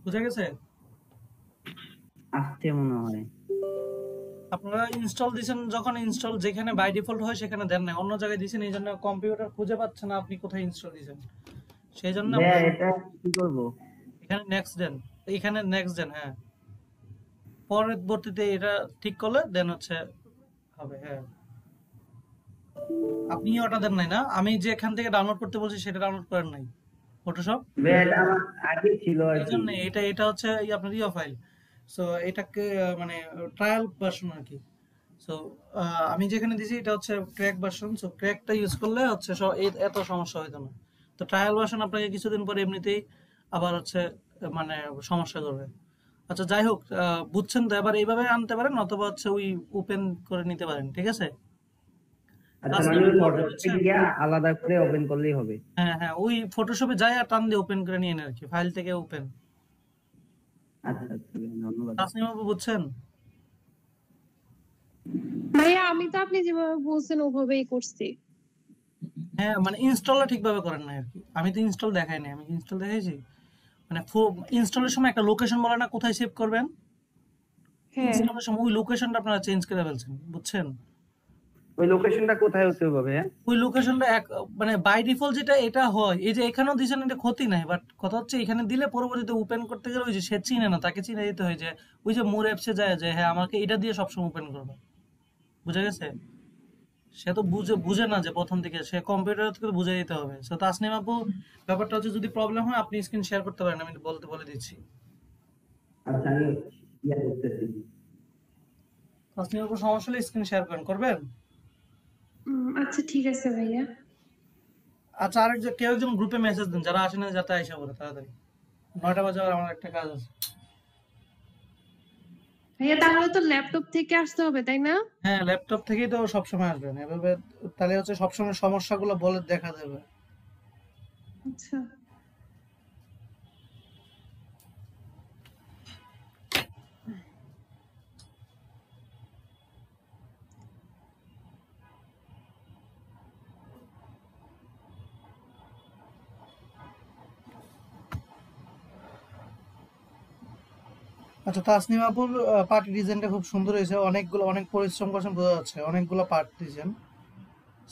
বুঝা গেছে? আসছে মনে হয়। আপনারা ইনস্টল দিছেন, যখন ইনস্টল যেখানে বাই ডিফল্ট হয় সেখানে দেন না, অন্য জায়গায় দিছেন, এই জন্য কম্পিউটার খুঁজে পাচ্ছে না আপনি কোথায় ইনস্টল দিছেন। সেই জন্য ভাইয়া এটা কি করব? এখানে নেক্সট দেন, এখানে নেক্সট দেন। হ্যাঁ, পরবর্তীতে এটা ঠিক করলে দেন হচ্ছে হবে। হ্যাঁ, আপনি ওটা দেন নাই না, আমি যে এখান থেকে ডাউনলোড করতে বলছি সেটা ডাউনলোড করেন নাই ফটোশপ। ভাইয়া এটা আমার আগে ছিল আর এই কি। জন্য এটা হচ্ছে আপনার ইয়ে ফাইল। সো এটাকে মানে ট্রায়াল ভার্সন আর কি। সো আমি যেখানে দিছি এটা হচ্ছে ক্র্যাক ভার্সন। সো ক্র্যাকটা ইউজ করলে হচ্ছে এত সমস্যা হইতো না। তো ট্রায়াল ভার্সন আপনাকে কিছুদিন পরে এমনিতেই আবার হচ্ছে মানে সমস্যা করবে। আচ্ছা যাই হোক, বুঝছেন তো, এবার এইভাবে আনতে পারেন অথবা হচ্ছে ওই ওপেন করে নিতে পারেন, ঠিক আছে? আচ্ছা, মানে তাছাড়া ওই বলতে ফটোশপে বুঝছেন? গিয়া আলাদা করে ওপেন করলেই হবে? হ্যাঁ হ্যাঁ, ওই ফটোশপে যায় আর টান দিয়ে ওপেন করে নিয়ে নেন আর কি, ফাইল থেকে ওপেন। আচ্ছা আচ্ছা ভাইয়া, ধন্যবাদ। তাসনিম আপু বুঝছেন? ভাইয়া আমি তো আপনি যেভাবে বলছেন ওভাবেই করছি। হ্যাঁ, মানে ইনস্টলটা ঠিকভাবে করেন না আর কি। আমি তো ইনস্টল দেখাই নাই, আমি ইনস্টল দেখাইছি। মানে ইনস্টলের সময় একটা লোকেশন বলে না, কোথায় সেভ করবেন? হ্যাঁ ইনস্টলের সময় ওই লোকেশনটা আপনারা চেঞ্জ করে ফেলছেন, বুঝছেন? ওই লোকেশনটা কোথায় হতে হবে ভাইয়া? ওই লোকেশনটা মানে বাই ডিফল্ট যেটা এটা হয়, এই যে এখানেও দিয়েছেন, এটা ক্ষতি নাই, বাট কথা হচ্ছে এখানে দিলে পরবর্তীতে ওপেন করতে গেলে ওই যে সে চিনে না, তাকে চিনে দিতে হয় যে ওই যে মোর অ্যাপসে যায় যে হ্যাঁ আমাকে এটা দিয়ে সবসময় ওপেন করবে। বুঝা গেছে? সে তো বুঝে বুঝে না যে প্রথম থেকে, সে কম্পিউটার থেকে বুঝে দিতে হবে। তো তাসনিম আপু, ব্যাপারটা হচ্ছে যদি প্রবলেম হয় আপনি স্ক্রিন শেয়ার করতে পারেন, আমি বলে দিচ্ছি। আচ্ছা, আমি ইয়া করতেছি। তাসনিম আপু সমস্যা হলে স্ক্রিন শেয়ার করবেন। আচ্ছা ঠিক আছে ভাইয়া। আচ্ছা, কেউ একজন গ্রুপে মেসেজ দিন, যারা আসে না যাতে আইসা পড়ে তাড়াতাড়ি। 9টা বাজে আর আমার একটা কাজ আছে। ভাইয়া তাহলে তো ল্যাপটপ থেকে আসতে হবে তাই না? হ্যাঁ, ল্যাপটপ থেকেই তো সবসময় আসবেন এভাবে। তাহলে হচ্ছে সবসময় সমস্যাগুলো বলে দেখা যাবে। আচ্ছা। আচ্ছা, তাসনিম আপুর পার্টি ডিজাইনটা খুব সুন্দর হয়েছে, অনেক পরিশ্রম করছেন বোঝা যাচ্ছে, অনেকগুলো পার্ট দিয়েছেন।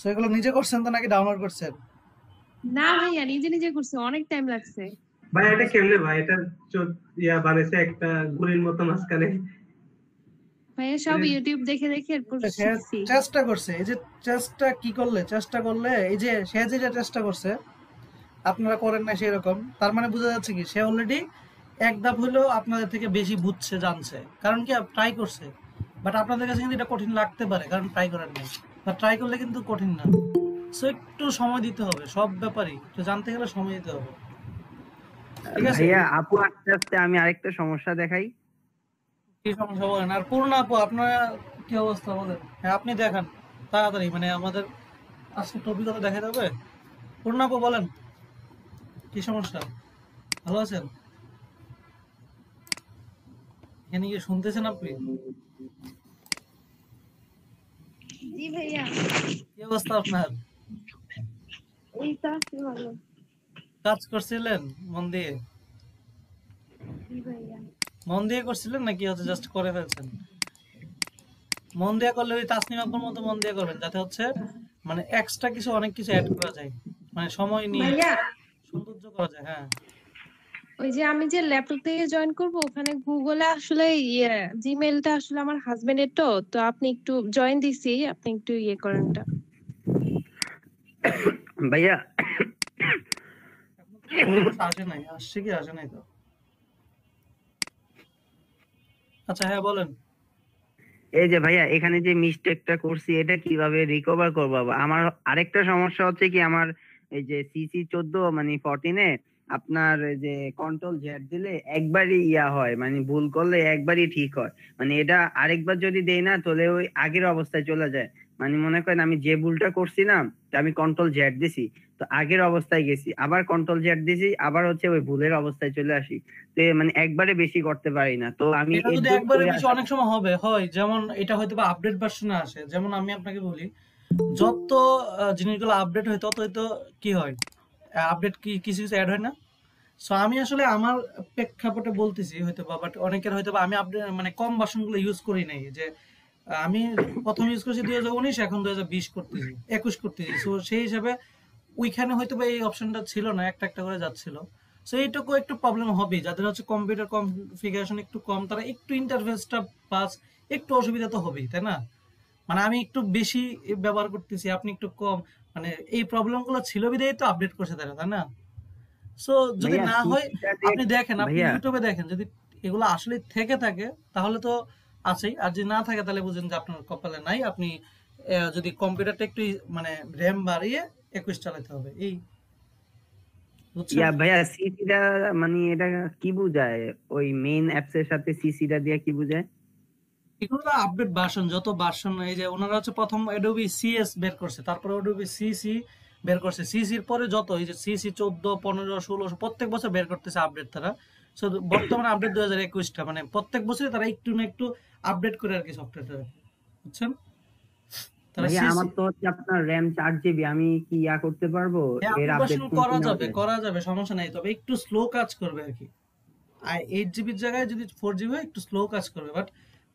সেগুলো নিজে করছেন তো নাকি ডাউনলোড করছেন? না ভাইয়া নিজে নিজে করছি, অনেক টাইম লাগছে। ভাই এটা কেমনে ভাই, এটা ইয়া বানাইছে একটা গুলির মতো মাঝখানে। ভাইয়া সব ইউটিউব দেখে দেখে এরপর সে শিখছি। চেষ্টা করছে, এই যে চেষ্টা করলে এই যে সে যেটা চেষ্টা করছে আপনারা করেন না সেরকম, তার মানে বোঝা যাচ্ছে কি সে অলরেডি এক ধাপ হলেও আপনাদের থেকে বেশি বুঝছে, জানছে, কারণ কি ট্রাই করছে। বাট আপনাদের কাছে কিন্তু এটা কঠিন লাগতে পারে কারণ ট্রাই করেন নাই, বা ট্রাই করলে কিন্তু কঠিন না। সো একটু সময় দিতে হবে, সব ব্যাপারই একটু জানতে গেলে সময় দিতে হবে, ঠিক আছে? ভাইয়া আপু আস্তে আস্তে আমি আরেকটা সমস্যা দেখাই। কি সমস্যা বলেন? আর পূর্ণ আপু আপনার কি অবস্থা বলেন? হ্যাঁ আপনি দেখান তাড়াতাড়ি, মানে আমাদের আজকে টপিকটা দেখাতে হবে। পূর্ণ আপু বলেন, কি সমস্যা? ভালো আছেন? এখানে কি শুনতেছেন আপনি? জি ভাইয়া। কি অবস্থা আপনার? এই তো আছি ভালো। কাজ করছিলেন মন দিয়ে? জি ভাইয়া। মন দিয়ে করছিলেন নাকি হচ্ছে জাস্ট করে ফেলছেন? মন দিয়ে করলে ওই তাসনিম আপুর মতো মন দিয়ে করবেন, যাতে হচ্ছে মানে এক্সট্রা কিছু অনেক কিছু অ্যাড করা যায়, মানে সময় নিয়ে ভাইয়া সৌন্দর্য করা যায়। হ্যাঁ, ওই যে আমি যে ল্যাপটপ থেকে জয়েন করব ওখানে গুগলে আসলে ইয়ে জিমেইলটা আসলে আমার হাজবেন্ডের, তো তো আপনি একটু জয়েন দিছি, আপনি একটু ইয়ে করেন এটা। ভাইয়া আসে নাই, আসছে কি আসে নাই তো। আচ্ছা হ্যাঁ বলেন। এই যে ভাইয়া এখানে যে মিস্টেকটা করছি এটা কিভাবে রিকভার করবো? আমার আরেকটা সমস্যা হচ্ছে কি, আমার এই যে CC14 মানে 14-এ আপনার এই যে কন্ট্রোল জেড দিলে একবারই ইয়া হয়, মানে ভুল করলে একবারই ঠিক হয়। মানে এটা আরেকবার যদি দেই না তাহলে ওই আগের অবস্থায় চলে যায়। মানে মনে করেন আমি যে ভুলটা করছি না, আমি কন্ট্রোল জেড দিছি, তো আগের অবস্থায় গেছি, আবার কন্ট্রোল জেড দিছি, আবার হচ্ছে ওই ভুলের অবস্থায় চলে আসি। তো মানে একবারে বেশি করতে পারি না, তো আমি এটা এর যদি জন্য একবারে করে বেশি অনেক সময় হয়, যেমন এটা হয়তো বা আপডেট ভার্সনে আসে। যেমন আমি আপনাকে বলি, যত জিনিসগুলো আপডেট হয় তত হয়তো কি হয়, আপডেট কিছু কিছু অ্যাড হয় না, সো আমি আসলে আমার প্রেক্ষাপটে বলতেছি হয়তো বা, বাট অনেকের হয়তো বা আমি আপডেট মানে কম ভার্সনগুলো ইউজ করি নাই, যে আমি প্রথম ইউজ করছি 2019, এখন 2020 করতেছি, 21 করতেছি। সো সেই হিসাবে ওইখানে হয়তো বা এই অপশনটা ছিল না, একটা একটা করে যাচ্ছিল। সো এইটুকু একটু প্রবলেম হবে, যাদের হচ্ছে কম্পিউটার কনফিগারেশন একটু কম, তারা একটু ইন্টারফেসটা পাস একটু অসুবিধা তো হবেই, তাই না? মানে আমি একটু বেশি ব্যবহার করতেছি, আপনি একটু কম, মানে এই প্রবলেমগুলো ছিল বিধায় তো আপডেট করছে তারা, তাই না? সো যদি ভাইয়া না হয়, সিসিটা যে আপনি দেখেন, আপনি ভাইয়া ইউটিউবে দেখেন, যদি এগুলো আসলে থেকে থাকে তাহলে তো আছেই, আর যদি না থাকে তাহলে বুঝেন যে আপনার কপালে নাই। আপনি যদি কম্পিউটারটা একটু মানে র্যাম বাড়িয়ে 21 চালাতে হবে, এই, বুঝছেন? ভাইয়া সিসিটা মানে এটা কি বোঝায়? ওই মেইন অ্যাপস এর সাথে সিসিটা দিয়ে কি বোঝায়? এগুলো আপডেট ভার্সন, যত ভার্সন, এই যে ওনারা হচ্ছে প্রথম অ্যাডোবি সিএস বের করছে, তারপরে অ্যাডোবি সিসি বের করছে, সিসির পরে যত এই যে সিসি 14, 15, 16 প্রত্যেক বছর বের করতেছে আপডেট তারা। সো বর্তমানে আপডেট 2021টা, মানে প্রত্যেক বছরই তারা একটু না একটু আপডেট করে আর কি সফটওয়্যারটা, বুঝছেন? তারা ভাইয়া সিসি, আমার তো হচ্ছে আপনার র্যাম 4 জিবি, আমি কি করতে পারবো এর আপডেট আপডেট ভার্সন করা কন্টিনিউ যাবে, হবে? করা যাবে, সমস্যা নাই, তবে একটু স্লো কাজ করবে আর কি। আর 8 জিবির জায়গায় যদি 4 জিবি হয় একটু স্লো কাজ করবে, বাট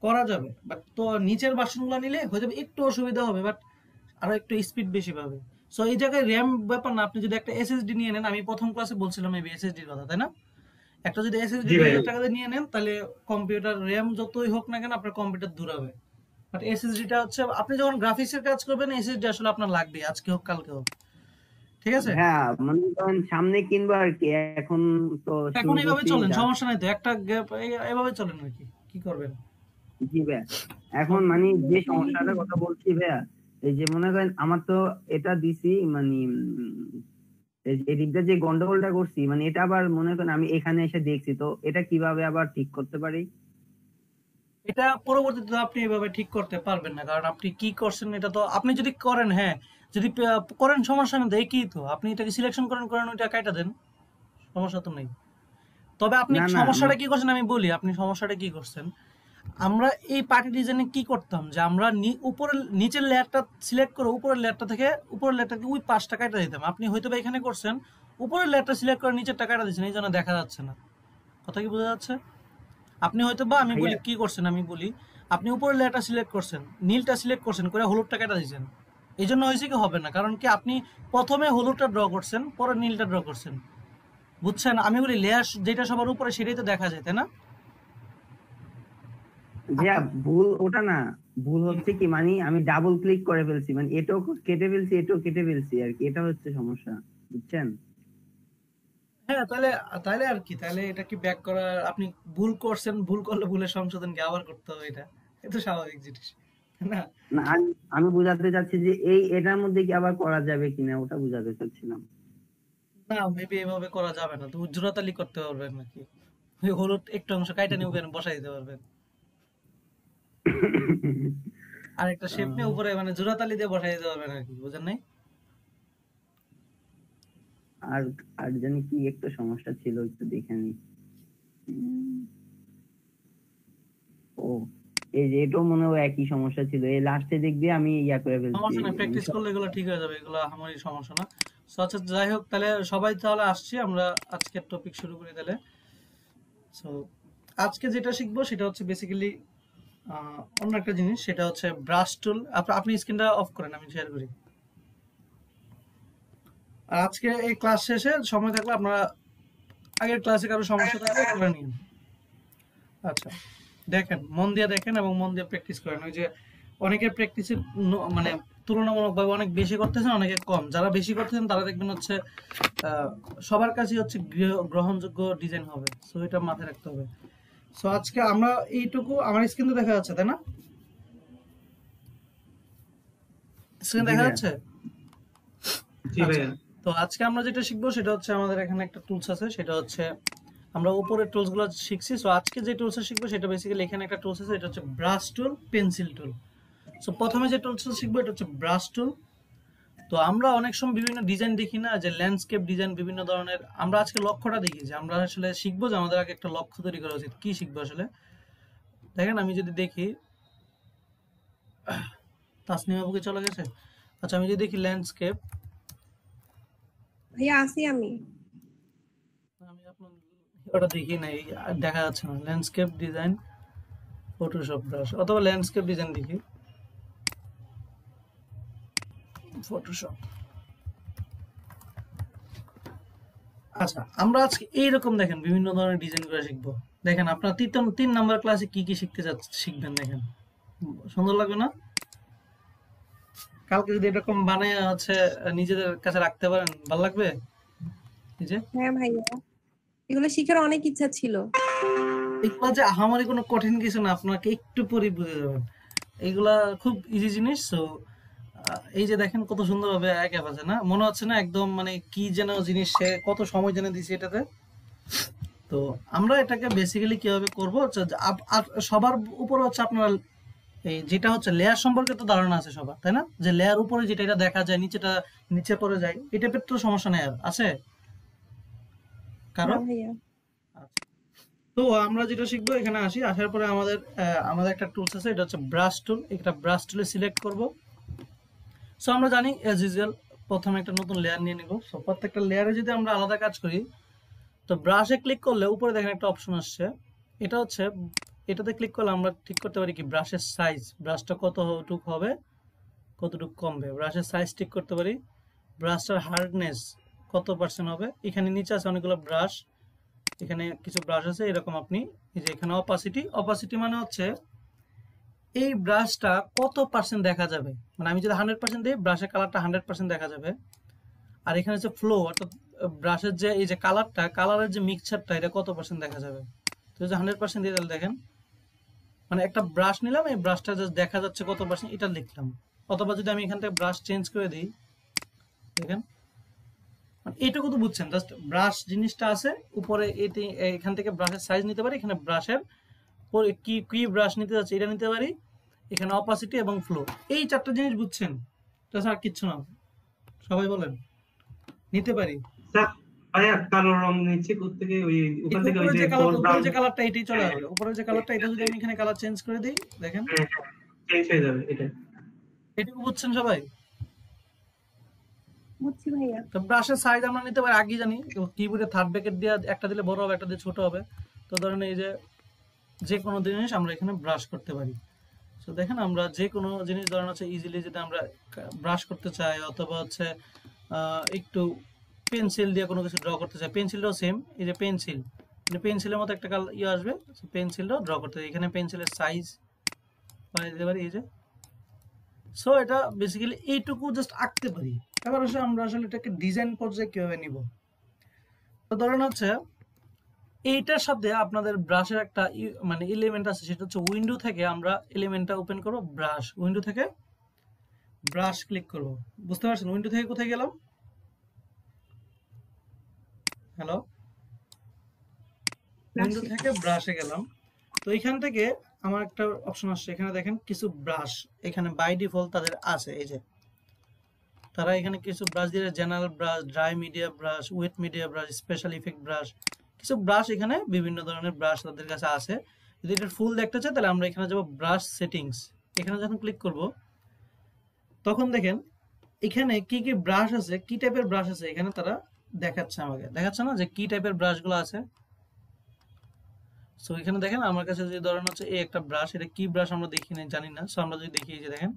করা যাবে। বাট তো নিচের ভার্সনগুলো নিলে হয়ে যাবে, একটু অসুবিধা হবে, বাট আরো একটু স্পিড বেশি পাবে। সো এই জায়গায় র্যাম ব্যাপার না, আপনি যদি একটা এসএসডি নিয়ে নেন, আমি প্রথম ক্লাসে বলছিলাম এই এসএসডির কথা, তাই না? একটা যদি এসএসডি জি 2000 ভাইয়া। টাকা দিয়ে নিয়ে নেন, তাহলে কম্পিউটার র্যাম যতই হোক না কেন আপনার কম্পিউটার দূরাবে। বাট এসএসডিটা হচ্ছে আপনি যখন গ্রাফিক্সের কাজ করবেন, এসএসডি আসলে আপনার লাগবে, আজকে হোক কালকে হোক, ঠিক আছে? হ্যাঁ মনে করেন সামনে কিনবো আর কি, এখন তো এখন শুরু এইভাবে করছি চলেন, যা। সমস্যা নাই তো, একটা গ্যাপ এভাবে চলেন আর কি, কি করবেন? জি ভাইয়া, এখন মানে যে সমস্যাটার কথা বলছি ভাইয়া, এই যে মনে করেন আমার তো এটা দিছি মানে এদিকটা যে গন্ডগোলটা করছি, মানে এটা আবার মনে করেন আমি এখানে এসে দেখছি, তো এটা কিভাবে আবার ঠিক করতে পারি? এটা পরবর্তীতে আপনি এভাবে ঠিক করতে পারবেন না, কারণ আপনি কি করছেন এটা তো আপনি যদি করেন, হ্যাঁ, যদি করেন সমস্যা নেই, দেখি তো আপনি এটাকে সিলেকশন করেন, ওইটা কাটা দেন, সমস্যা তো নেই। তবে আপনি না না সমস্যাটা কি করছেন আমি বলি, আপনি সমস্যাটা কি করছেন। আমরা এই পার্টি ডিজাইনে কি করতাম, যে আমরা উপরের নিচের লেয়ারটা সিলেক্ট করে উপরের লেয়ারটা থেকে উপরের লেয়ারটাকে ওই 5টা কাটা দিতাম। আপনি হয়তো বা এখানে করছেন উপরের লেয়ারটা সিলেক্ট করে নিচের কাটা দিচ্ছেন, এই জন্য দেখা যাচ্ছে না। কথা কি বোঝা যাচ্ছে? আপনি হয়তো বা আমি ভাইয়া, বলি কি করছেন, আমি বলি আপনি উপরের লেয়ারটা সিলেক্ট করছেন, নীলটা সিলেক্ট করছেন করে হলুদটা কেটে দিয়েছেন। এই জন্য হয়েছে কি, হবে না, কারণ কি আপনি প্রথমে হলুদটা ড্র করছেন, পরে নীলটা ড্র করছেন, বুঝছেন? আমি বলি লেয়ার যেটা সবার উপরে সেটাই তো দেখা যায়, তাই না? ভাইয়া আপনি ভুল ওটা না, ভুল হচ্ছে কি মানে আমি ডাবল ক্লিক করে ফেলছি, মানে এটাও কেটে ফেলছি এটাও কেটে ফেলছি আর কি, এটা হচ্ছে সমস্যা, বুঝছেন? হ্যাঁ, তাহলে তাহলে আর কি, তাহলে এটা কি ব্যাক করা, আপনি ভুল করছেন, ভুল করলে ভুলের সংশোধন কি আবার করতে হবে, এটা স্বাভাবিক জিনিস, তাই না? না আমি বুঝাতে চাচ্ছি যে এটার মধ্যে কি আবার করা যাবে কিনা, ওটা বুঝাতে চাচ্ছিলাম। না, মেবি এভাবে করা যাবে না, তো জোড়াতালি করতে পারবেন নাকি? ওই হলুদ একটু অংশ কাইটা নিয়ে ওখানে বসাই দিতে পারবেন, আর একটা শেপ নিয়ে উপরে মানে জোড়াতালি দিয়ে বসাই দিতে পারবেন আর কি, বুঝেন নাই? আর আর জানি কি একটা সমস্যা ছিল, একটু দেখে নি। ও এই যে এটাও মনে হয় একই সমস্যা ছিল, এই লাস্টে দেখবি আমি করে ফেলছি সমস্যা না, মানে প্র্যাকটিস করলে এগুলো ঠিক হয়ে যাবে, এগুলো আমারই সমস্যা না। So, আচ্ছা যাই হোক, তাহলে সবাই তাহলে আসছি, আমরা আজকের টপিক শুরু করি তাহলে। সো আজকে যেটা শিখবো সেটা হচ্ছে বেসিক্যালি অন্য একটা জিনিস, সেটা হচ্ছে ব্রাশ টুল। আপনি স্ক্রিনটা অফ করেন, আমি শেয়ার করি। আর আজকে এই ক্লাস শেষে সময় থাকলে আপনারা আগের ক্লাসে কারো সমস্যা থাকলে করে নিন। আচ্ছা, দেখেন, মন দিয়ে দেখেন এবং মন দিয়ে প্র্যাকটিস করেন। ওই যে অনেকের প্র্যাকটিসের মানে তুলনামূলকভাবে অনেক বেশি করতেছেন, অনেকে কম। যারা বেশি করতেছেন তারা দেখবেন হচ্ছে সবার কাছেই হচ্ছে গ্রহণযোগ্য ডিজাইন হবে। সো এটা মাথায় রাখতে হবে। সো আজকে আমরা এইটুকু, আমার স্ক্রিন তো দেখা যাচ্ছে, তাই না? স্ক্রিন জি দেখা ভাইয়া। যাচ্ছে? জি আচ্ছা, ভাইয়া। তো আজকে আমরা যেটা শিখবো সেটা হচ্ছে আমাদের এখানে একটা টুলস আছে, সেটা হচ্ছে আমরা উপরের টুলস গুলো শিখছি। সো আজকে যে টুলস শিখবো সেটা বেসিক্যালি এখানে একটা টুলস আছে, এটা হচ্ছে ব্রাশ টুল, পেন্সিল টুল। সো প্রথমে যে টুলসটা শিখবো এটা হচ্ছে ব্রাশ টুল। তো আমরা অনেক সময় বিভিন্ন ডিজাইন দেখি না, যে ল্যান্ডস্কেপ ডিজাইন বিভিন্ন ধরনের। আমরা আজকে লক্ষ্যটা দেখি, যে আমরা আসলে শিখবো, যে আমাদের আগে একটা লক্ষ্য তৈরি করা উচিত, কি শিখবো আসলে। দেখেন, আমি যদি দেখি তাসনিম আপুকে চলে গেছে। আচ্ছা, আমি যদি দেখি ল্যান্ডস্কেপ, ভাইয়া আছি আমি। আমি আপনার ওটা দেখি নাই, আর দেখা যাচ্ছে না। ল্যান্ডস্কেপ ডিজাইন ফটোশপ ব্রাশ, অথবা ল্যান্ডস্কেপ ডিজাইন দেখি ফটোশপ। আচ্ছা, আমরা আজকে এইরকম দেখেন বিভিন্ন ধরনের ডিজাইন করে শিখবো। দেখেন আপনার 3 নম্বর ক্লাসে কি কি শিখবেন দেখেন, সুন্দর লাগবে না? কালকে যদি এরকম বানায় নিজেদের কাছে রাখতে পারেন, ভালো লাগবে। এই যে হ্যাঁ ভাইয়া, এগুলো শিখার অনেক ইচ্ছা ছিল। এগুলা যে আহামরি কোনো কঠিন কিছু না, আপনাকে একটু পরে বুঝে যাবেন। এইগুলা খুব ইজি জিনিস। তো এই যে দেখেন কত সুন্দর ভাবে একে আছে না, মনে হচ্ছে না একদম মানে কি যেন জিনিস, সে কত সময় জেনে দিছে এটাতে। তো আমরা এটাকে বেসিক্যালি কিভাবে করবো আর সবার উপর হচ্ছে আপনার এই যেটা হচ্ছে লেয়ার সম্পর্কে তো ধারণা আছে সবার, তাই না? যে লেয়ার উপরে যেটা এটা দেখা যায়, নিচেটা নিচে পড়ে যায়, এটা তো সমস্যা নেই আর আছে কারো? হ্যাঁ ভাইয়া। আচ্ছা। তো আমরা যেটা শিখবো, এখানে আসার পরে আমাদের একটা টুলস আছে, এটা হচ্ছে ব্রাশ টুল। একটা ব্রাশ টুলে সিলেক্ট করব। সো আমরা জানি অ্যাজ ইউজুয়াল প্রথমে একটা নতুন লেয়ার নিয়ে নিব। সো প্রত্যেকটা লেয়ারে যদি আমরা আলাদা কাজ করি, তো ব্রাশে ক্লিক করলে উপরে দেখেন একটা অপশন আসছে, এটা হচ্ছে এটাতে ক্লিক করলে আমরা ঠিক করতে পারি কি ব্রাশের সাইজ, ব্রাশটা কতটুক হবে কতটুক কমবে, ব্রাশের সাইজ ঠিক করতে পারি, ব্রাশটার হার্ডনেস কত পার্সেন্ট হবে। এখানে নিচে আছে অনেকগুলো ব্রাশ, এখানে কিছু ব্রাশ আছে এরকম। আপনি এই যে এখানে অপাসিটি মানে হচ্ছে এই ব্রাশটা কত পার্সেন্ট দেখা যাবে, মানে আমি যদি 100% দিই ব্রাশের কালারটা 100% দেখা যাবে। আর এখানে হচ্ছে ফ্লো, অর্থাৎ ব্রাশের যে এই যে কালারের যে মিক্সচারটা, এটা কত পার্সেন্ট দেখা যাবে। তো যদি 100% দিয়ে তাহলে দেখেন, মানে একটা ব্রাশ নিলাম, এই ব্রাশটা জাস্ট দেখা যাচ্ছে কত পার্সেন্ট এটা লিখলাম। অথবা যদি আমি এখান থেকে ব্রাশ চেঞ্জ করে দিই, দেখেন মানে এইটুকু তো বুঝছেন, জাস্ট ব্রাশ জিনিসটা আছে উপরে, এটি এখান থেকে ব্রাশের সাইজ নিতে পারি, এখানে ব্রাশের কি কি ব্রাশ নিতে যাচ্ছে এটা নিতে পারি, এখানে অপাসিটি এবং ফ্লো, এই 4টা জিনিস বুঝছেন, তাছাড়া আর কিচ্ছু না। সবাই বলেন নিতে পারি। স্যার, ভাইয়া কালো রং নিচ্ছে কোত্থেকে, ওই ওখান থেকে ওই উপরে যে যে কালারটা, ব্রাউন। উপরে যে কালারটা এটাই চলে আসবে, উপরে যে কালারটা এটা যদি আমি এখানে কালার চেঞ্জ করে দিই, দেখেন চেঞ্জ হয়ে যাবে এটা। এটুকু বুঝছেন সবাই? বুঝছি ভাইয়া। তো ব্রাশের সাইজ আমরা নিতে পারি, আগে জানি কিবোর্ডে থার্ড ব্র্যাকেট দিয়ে একটা দিলে বড় হবে, একটা দিয়ে ছোট হবে। তো ধরেন এই যে কোনো জিনিস আমরা এখানে ব্রাশ করতে পারি। তো দেখেন আমরা যে কোনো জিনিস ধরেন হচ্ছে ইজিলি যদি আমরা ব্রাশ করতে চাই, অথবা হচ্ছে একটু পেন্সিল দিয়ে কোনো কিছু ড্র করতে চাই, পেন্সিলটাও সেম, এই যে পেন্সিলের মতো একটা ইয়ে আসবে, পেন্সিলটাও ড্র করতে চাই, এখানে পেন্সিলের সাইজ বানিয়ে দিতে পারি এই যে। সো এটা বেসিক্যালি এইটুকু জাস্ট আঁকতে পারি। এবার আমরা আসলে এটাকে ডিজাইন পর্যায়ে কিভাবে নিব। তো ধরেন হচ্ছে এইটার সাথে আপনাদের ব্রাশের একটা মানে এলিমেন্ট আছে, সেটা হচ্ছে উইন্ডো থেকে আমরা এলিমেন্টটা ওপেন করব, ব্রাশ উইন্ডো থেকে ব্রাশ ক্লিক করব। বুঝতে পারছেন উইন্ডো থেকে কোথায় গেলাম? হ্যালো, উইন্ডো থেকে ব্রাশে গেলাম। তো এখান থেকে আমার একটা অপশন আসছে, এখানে দেখেন কিছু ব্রাশ এখানে বাই ডিফল্ট তাদের আছে, এই যে তারা এখানে কিছু ব্রাশ দিয়ে, general brush, dry media brush, wet media brush, special effect brush, কিছু ব্রাশ এখানে বিভিন্ন ধরনের ব্রাশ তাদের কাছে আছে। যদি এটা ফুল দেখতে চাই তাহলে আমরা এখানে যাব ব্রাশ সেটিংস, এখানে যখন ক্লিক করব তখন দেখেন এখানে কি কি ব্রাশ আছে, কি টাইপের ব্রাশ আছে, এখানে তারা দেখাচ্ছে, আমাকে দেখাচ্ছে না যে কি টাইপের ব্রাশগুলো আছে। সো এখানে দেখেন আমার কাছে যে ধরেন হচ্ছে এই একটা ব্রাশ, এটা কি ব্রাশ আমরা দেখি না, জানি না। সো আমরা যদি দেখি, এই যে দেখেন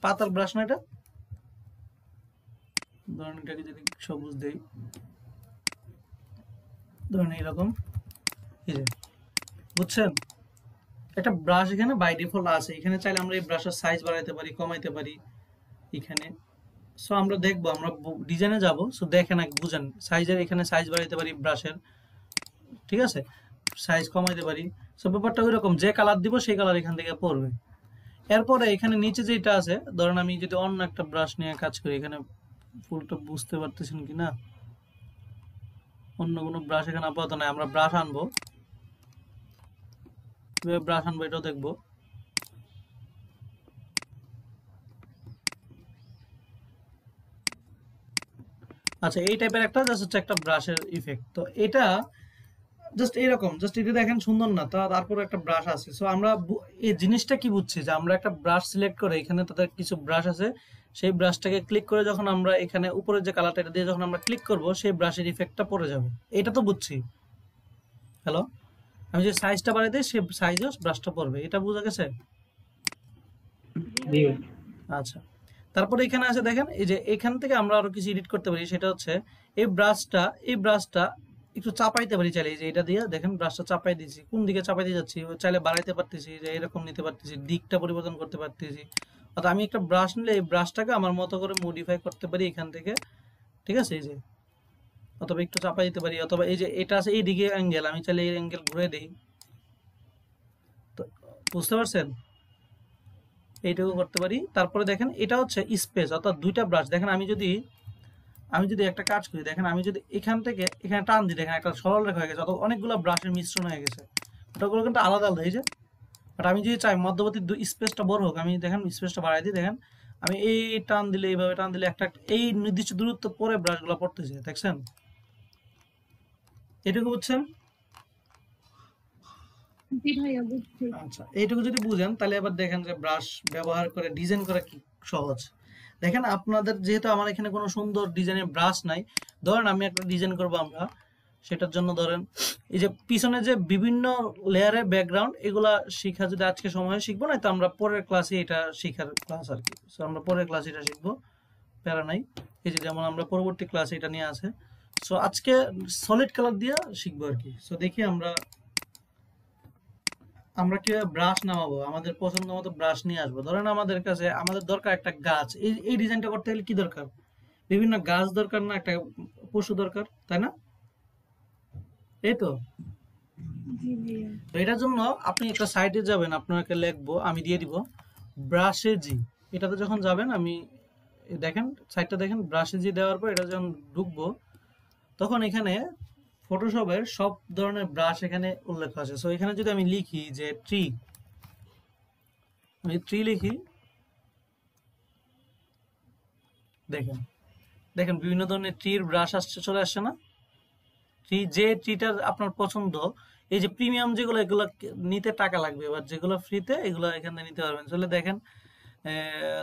পাতার ব্রাশ না এটা, ধরেন এটাকে যদি সবুজ দেই, ধরেন এইরকম, এই যে বুঝছেন একটা ব্রাশ এখানে বাই ডিফল্ট আছে। এখানে চাইলে আমরা এই ব্রাশের সাইজ বাড়াইতে পারি, কমাইতে পারি এখানে। সো আমরা দেখবো, আমরা ডিজাইনে যাব। সো দেখেন বুঝেন, সাইজের এখানে সাইজ বাড়াইতে পারি ব্রাশের, ঠিক আছে, সাইজ কমাইতে পারি। সো ব্যাপারটা ওই রকম, যে কালার দিব সেই কালার এখান থেকে পড়বে। এরপরে এখানে নিচে যেটা আছে, ধরেন আমি যদি অন্য একটা ব্রাশ নিয়ে কাজ করি, এখানে ফুলটা বুঝতে পারতেছেন কি না, অন্য কোনো ব্রাশ এখানে আপাতত নাই, আমরা ব্রাশ আনবো, ব্রাশ আনবো এটাও দেখবো। আচ্ছা, এই টাইপের একটা জাস্ট হচ্ছে একটা ব্রাশের ইফেক্ট। তো এটা জাস্ট এরকম, জাস্ট এটা দেখেন সুন্দর না? তারপর একটা ব্রাশ আছে। সো আমরা এই জিনিসটা কি বুঝছি যে আমরা একটা ব্রাশ সিলেক্ট করে এখানে তাদের কিছু ব্রাশ আছে, সেই ব্রাশটাকে ক্লিক করে যখন আমরা এখানে উপরে যে কালারটা এটা দিয়ে যখন আমরা ক্লিক করব সেই ব্রাশের ইফেক্টটা পড়ে যাবে, এটা তো বুঝছি। হ্যালো, আমি যে সাইজটা বাড়াই দিই সে সাইজও ব্রাশটা পড়বে, এটা বোঝা গেছে? জি ভাই। আচ্ছা, তারপরে এখানে আছে দেখেন, এই যে এখান থেকে আমরা আরো কিছু এডিট করতে পারি। সেটা হচ্ছে এই ব্রাশটা একটু চাপাইতে পারি চাইলে। এই যে এটা দিয়ে দেখেন ব্রাশটা চাপাই দিয়েছি, কোন দিকে চাপাই দিয়ে যাচ্ছি, চাইলে বাড়াইতে পারতেছি, যে এরকম নিতে পারতেছি, দিকটা পরিবর্তন করতে পারতেছি। অর্থাৎ আমি একটা ব্রাশ নিলে এই ব্রাশটাকে আমার মতো করে মডিফাই করতে পারি এখান থেকে, ঠিক আছে? এই যে অথবা একটু চাপাই দিতে পারি, অথবা এই যে এটা আছে এই দিকে অ্যাঙ্গেল, আমি চাইলে এই অ্যাঙ্গেল ঘুরে দিই। তো বুঝতে পারছেন? এইটুকু করতে পারি। তারপরে দেখেন এটা হচ্ছে স্পেস, অর্থাৎ দুইটা ব্রাশ। দেখেন আমি যদি একটা কাজ করি, দেখেন আমি যদি এখান থেকে এখানে টান দিই, দেখেন একটা সরল রেখা হয়ে গেছে, অথবা অনেকগুলো ব্রাশের মিশ্রণ হয়ে গেছে। ওটাগুলো কিন্তু আলাদা আলাদা এই যে। বাট আমি যদি চাই মধ্যবর্তী স্পেসটা বড় হোক, আমি দেখেন স্পেসটা বাড়াই দিই, দেখেন আমি এই টান দিলে, এইভাবে টান দিলে একটা এই নির্দিষ্ট দূরত্ব পরে ব্রাশগুলো পড়তেছে, দেখছেন? এটুকু বুঝছেন? জি ভাইয়া বুঝছি। আচ্ছা, এইটুকু যদি বুঝেন তাহলে এবার দেখেন যে ব্রাশ ব্যবহার করে ডিজাইন করা কি সহজ। দেখেন আপনাদের যেহেতু আমার এখানে কোনো সুন্দর ডিজাইনের ব্রাশ নাই, ধরেন আমি একটা ডিজাইন করব আমরা, সেটার জন্য ধরেন এই যে পিছনে যে বিভিন্ন লেয়ারের ব্যাকগ্রাউন্ড, এগুলা শিখা যদি আজকে সময় হয় শিখবো, না তো আমরা পরের ক্লাসে এটা শিখার ক্লাস আর কি। সো আমরা পরের ক্লাসে এটা শিখবো, প্যারা নাই। এই যে যেমন আমরা পরবর্তী ক্লাসে এটা নিয়ে আছে। সো আজকে সলিড কালার দিয়ে শিখবো আর কি। সো দেখি আমরা কিভাবে ব্রাশ নামাবো, আমাদের পছন্দ মতো ব্রাশ নিয়ে আসবো। ধরেন আমাদের দরকার একটা গাছ, এই ডিজাইনটা করতে গেলে কি দরকার? বিভিন্ন গাছ দরকার, না একটা পশু দরকার, তাই না? এই তো। জি ভাইয়া। তো এটার জন্য আপনি একটা সাইটে যাবেন, আপনাকে লিখবো, আমি দিয়ে দিব ব্রাশে জি। এটাতে যখন যাবেন, আমি দেখেন সাইটটা দেখেন, ব্রাশে জি দেওয়ার পর এটা যখন ঢুকবো, তখন এখানে ফটোশপের সব ধরনের ব্রাশ এখানে উল্লেখ আছে। সো এখানে যদি আমি লিখি যে ট্রি, আমি ট্রি লিখি, দেখেন দেখেন বিভিন্ন ধরনের ট্রির ব্রাশ চলে আসছে না? যে ট্রিটার আপনার পছন্দ, এই যে প্রিমিয়াম যেগুলো, এগুলো নিতে টাকা লাগবে, এবার যেগুলো ফ্রিতে এগুলো এখানে নিতে পারবেন। চলে দেখেন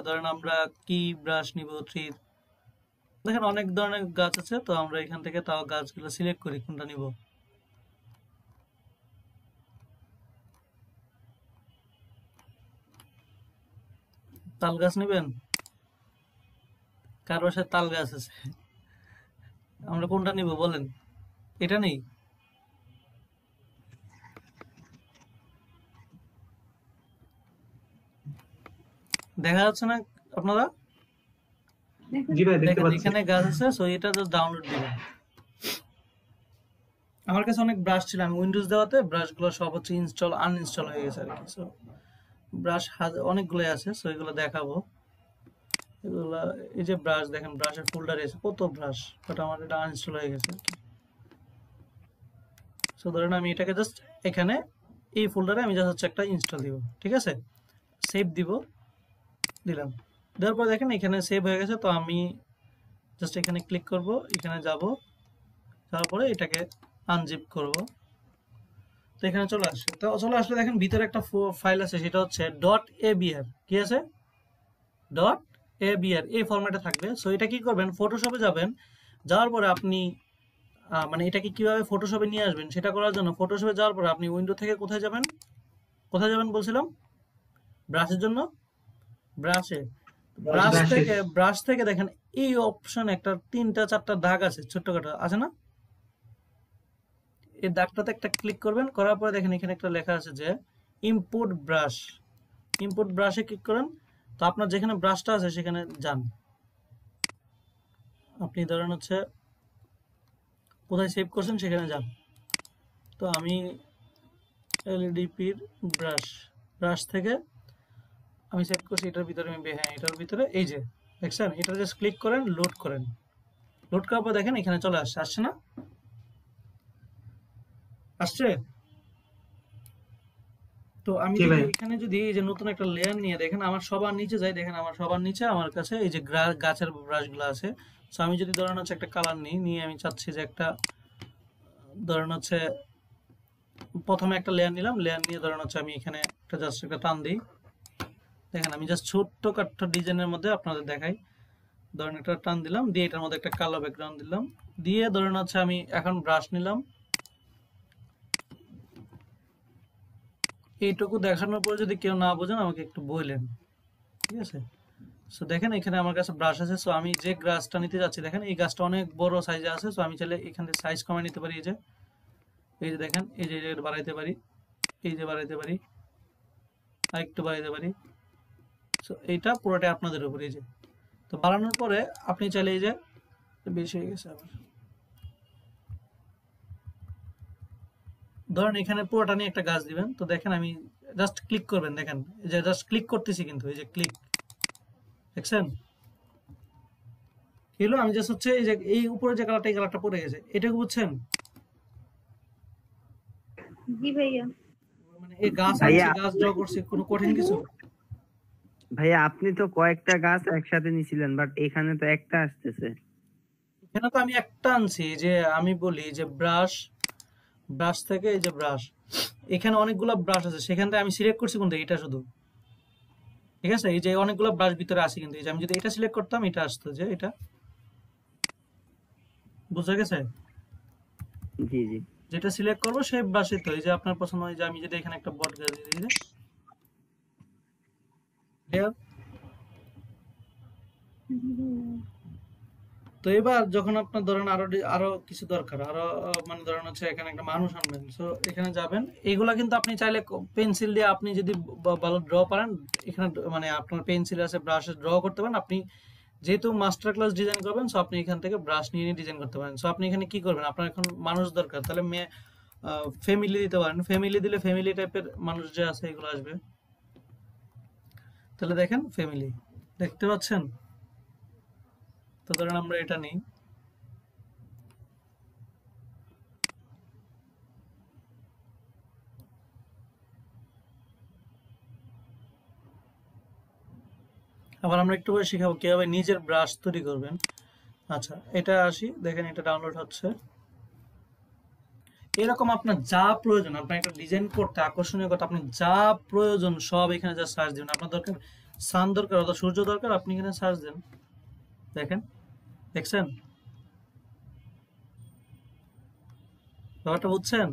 ধরেন আমরা কি ব্রাশ নিব ট্রির, দেখেন অনেক ধরনের গাছ আছে, তো আমরা এখান থেকে তাও গাছগুলো সিলেক্ট করি কোনটা নিব। তাল গাছ নেবেন? কার বাসায় তাল গাছ আছে? আমরা কোনটা নিব বলেন? এটা নেই? দেখা যাচ্ছে না আপনারা? জি ভাই, দেখতে দেখেন পাচ্ছি। এখানে গাছ আছে, সো এটা জাস্ট ডাউনলোড দিবেন। আমার কাছে অনেক ব্রাশ ছিল, আমি উইন্ডোজ দেওয়াতে ব্রাশগুলো সব হচ্ছে ইনস্টল আনইনস্টল হয়ে গেছে আর কি। সো ব্রাশ অনেকগুলোই আছে, সো এগুলো দেখাবো। এগুলো এই যে ব্রাশ, দেখেন ব্রাশের ফোল্ডারে আছে কত ব্রাশ, বাট আমার এটা আনইনস্টল হয়ে গেছে আর কি। সো ধরেন আমি এটাকে জাস্ট এখানে এই ফোল্ডারে আমি জাস্ট হচ্ছে একটা ইনস্টল দিব, ঠিক আছে? সেভ দিলাম, দেওয়ার পর দেখেন এখানে সেভ হয়ে গেছে। তো আমি জাস্ট এখানে ক্লিক করব, এখানে যাব, যাওয়ার পরে এটাকে আনজিপ করব, তো এখানে চলে আসছে। তো চলে আসলে দেখেন ভিতরে একটা ফাইল আছে, সেটা হচ্ছে .abr, কি আছে? .abr, এই ফরম্যাটে থাকবে। সো এটা কি করবেন, ফটোশপে যাবেন, যাওয়ার পরে আপনি মানে এটাকে কিভাবে ফটোশপে নিয়ে আসবেন সেটা করার জন্য ফটোশপে যাওয়ার পরে আপনি উইন্ডো থেকে কোথায় যাবেন বলছিলাম? ব্রাশের জন্য ব্রাশে, ব্রাশ থেকে দেখেন এই অপশন একটা 3-4টা দাগ আছে, ছোট্টখাটো আছে না? এই দাগটাতে একটা ক্লিক করবেন, করার পরে দেখেন এখানে একটা লেখা আছে যে ইম্পোর্ট ব্রাশে ক্লিক করেন। তো আপনার যেখানে ব্রাশটা আছে সেখানে যান, আপনি ধরেন হচ্ছে কোথায় সেভ করছেন সেখানে যান। তো আমি এলইডিপির ব্রাশ থেকে আমি সেভ করছি, এটার ভিতরে এটার ভিতরে এই যে দেখছেন, এটা জাস্ট ক্লিক করেন, লোড করেন, লোড করার পর দেখেন এখানে চলে আসছে না? আসছে? তো আমি জি যদি ভাই। এখানে যদি এই যে নতুন একটা লেয়ার নিয়ে দেখেন আমার সবার নিচে যাই, দেখেন আমার সবার নিচে আমার কাছে এই যে গাছের ব্রাশগুলো আছে। সো আমি যদি ধরেন হচ্ছে একটা কালার নিয়ে আমি চাচ্ছি যে একটা ধরেন হচ্ছে প্রথমে একটা লেয়ার নিলাম, লেয়ার নিয়ে ধরেন হচ্ছে আমি এখানে একটা জাস্ট একটা টান দিই। দেখেন আমি জাস্ট ছোট্ট কাট্টা ডিজাইনের মধ্যে আপনাদের দেখাই। ধরেন একটা টান দিলাম, দিয়ে এটার মধ্যে একটা কালো ব্যাকগ্রাউন্ড দিলাম, দিয়ে ধরেন হচ্ছে আমি এখন ব্রাশ নিলাম। এইটুকু দেখানোর পর যদি কেউ না বোঝেন আমাকে একটু বললেন, ঠিক আছে? সো দেখেন এখানে আমার কাছে ব্রাশ আছে। সো আমি যে গাছটা নিতে যাচ্ছি, দেখেন এই গাছটা অনেক বড় সাইজে আছে। সো আমি চাইলে এখান থেকে সাইজ কমায় নিতে পারি। এই যে দেখেন, এই যে বাড়াইতে পারি, এই যে বাড়াইতে পারি, আর একটু বাড়াইতে পারি। সো এইটা পুরোটাই আপনাদের উপর। এই যে তো বাড়ানোর পরে আপনি চাইলে এই যে বেশি হয়ে গেছে আবার, ধরেন এখানে পুরোটা নিয়ে একটা গাছ দিবেন। তো দেখেন আমি জাস্ট ক্লিক করবেন, দেখেন এই যে জাস্ট ক্লিক করতেছি, কিন্তু এই যে ক্লিক দেখছেন কি হলো? আমি জাস্ট হচ্ছে এই যে এই উপরে যে কালারটা, এই কালারটা পড়ে গেছে, এটাকে বুঝছেন? জি ভাইয়া। মানে এই গাছ ভাইয়া আনছি, গাছ ড্র করছি, কোনো কঠিন কিছু? ভাইয়া আপনি তো কয়েকটা গাছ একসাথে নিছিলেন, বাট এখানে তো একটা আসতেছে। এখানে তো আমি একটা আনছি। যে আমি বলি যে ব্রাশ, ব্রাশ থেকে এই যে ব্রাশ, এখানে অনেকগুলো ব্রাশ আছে, সেখান থেকে আমি সিলেক্ট করছি কোনটা, এটা শুধু, ঠিক আছে? এই যে অনেকগুলো ব্রাশ ভিতরে আছে, কিন্তু এই যে আমি যদি এটা সিলেক্ট করতাম এটা আসতো, যে এটা বুঝা গেছে? জি জি। যেটা সিলেক্ট করবো সেই ব্রাশে, তো এই যে আপনার পছন্দ হয়, যে আমি যদি এখানে একটা বট গাছ দিয়ে দিই, clear? তো এবার যখন আপনার ধরেন আরো কিছু দরকার, আরো মানে ধরেন হচ্ছে এখানে একটা মানুষ আনবেন, সো এখানে যাবেন। এইগুলা কিন্তু আপনি চাইলে পেন্সিল দিয়ে, আপনি যদি ভালো ড্র পারেন, এখানে মানে আপনার পেন্সিল আছে, ব্রাশে ড্র করতে পারেন। আপনি যেহেতু মাস্টার ক্লাস ডিজাইন করবেন, সো আপনি এখান থেকে ব্রাশ নিয়ে নিয়ে ডিজাইন করতে পারেন। সো আপনি এখানে কি করবেন, আপনার এখন মানুষ দরকার, তাহলে মেয়ে ফ্যামিলি দিতে পারেন। ফ্যামিলি দিলে ফ্যামিলি টাইপের মানুষ যে আছে এগুলো আসবে। তাহলে দেখেন ফ্যামিলি, দেখতে পাচ্ছেন? তো ধরেন আমরা এটা নিই, আবার আমরা একটু করে শিখাবো কিভাবে নিজের ব্রাশ তৈরি করবেন। আচ্ছা, এটা আসি, দেখেন এটা ডাউনলোড হচ্ছে। এরকম আপনার যা প্রয়োজন, আপনার একটা ডিজাইন করতে আকর্ষণীয় কথা, আপনি যা প্রয়োজন সব এখানে যা সার্চ দিবেন। আপনার দরকার সান দরকার অথবা সূর্য দরকার, আপনি এখানে সার্চ দেন। দেখেন, দেখছেন ব্যাপারটা? বুঝছেন?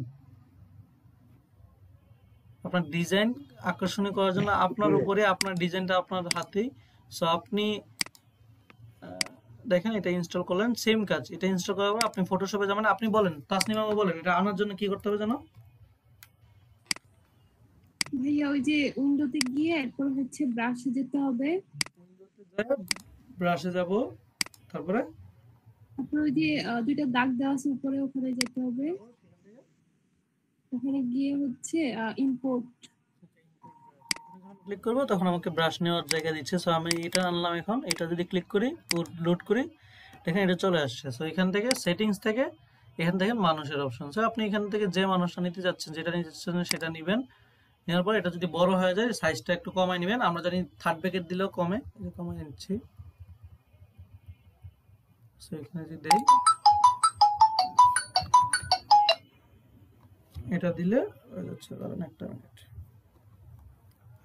আপনার ডিজাইন আকর্ষণীয় করার জন্য আপনার উপরে, আপনার ডিজাইনটা আপনার হাতেই। সো আপনি দেখেন এটা ইনস্টল করলেন, সেম কাজ। এটা ইনস্টল করার পর আপনি ফটোশপে যাবেন। আপনি বলেন, তাসনিমা বলেন, এটা আনার জন্য কি করতে হবে জানো? ভাইয়া ওই যে উইন্ডোতে গিয়ে এরপর হচ্ছে ব্রাশে যেতে হবে, ব্রাশে যাব, তারপরে তারপর ওই যে দুইটা দাগ দেওয়া আছে উপরে, ওখানে যেতে হবে। ওখানে গিয়ে হচ্ছে ইম্পোর্ট। ক্লিক করবো, তখন আমাকে ব্রাশ নেওয়ার জায়গা দিচ্ছে। সো আমি এটা আনলাম। এখন এটা যদি ক্লিক করি, লোড করি, দেখেন এটা চলে আসছে। সো এখান থেকে সেটিংস থেকে, এখান থেকে মানুষের অপশন। সো আপনি এখান থেকে যে মানুষটা নিতে যাচ্ছেন, যেটা নিতে যাচ্ছেন সেটা নেবেন। নেওয়ার পর এটা যদি বড় হয়ে যায়, সাইজটা একটু কমায় নেবেন। আমরা জানি থার্ড ব্র্যাকেট দিলেও কমে, কমায় নিচ্ছি। সো এখানে যদি দেই, এটা দিলে হয়ে যাচ্ছে। ধরেন একটা মিনিট,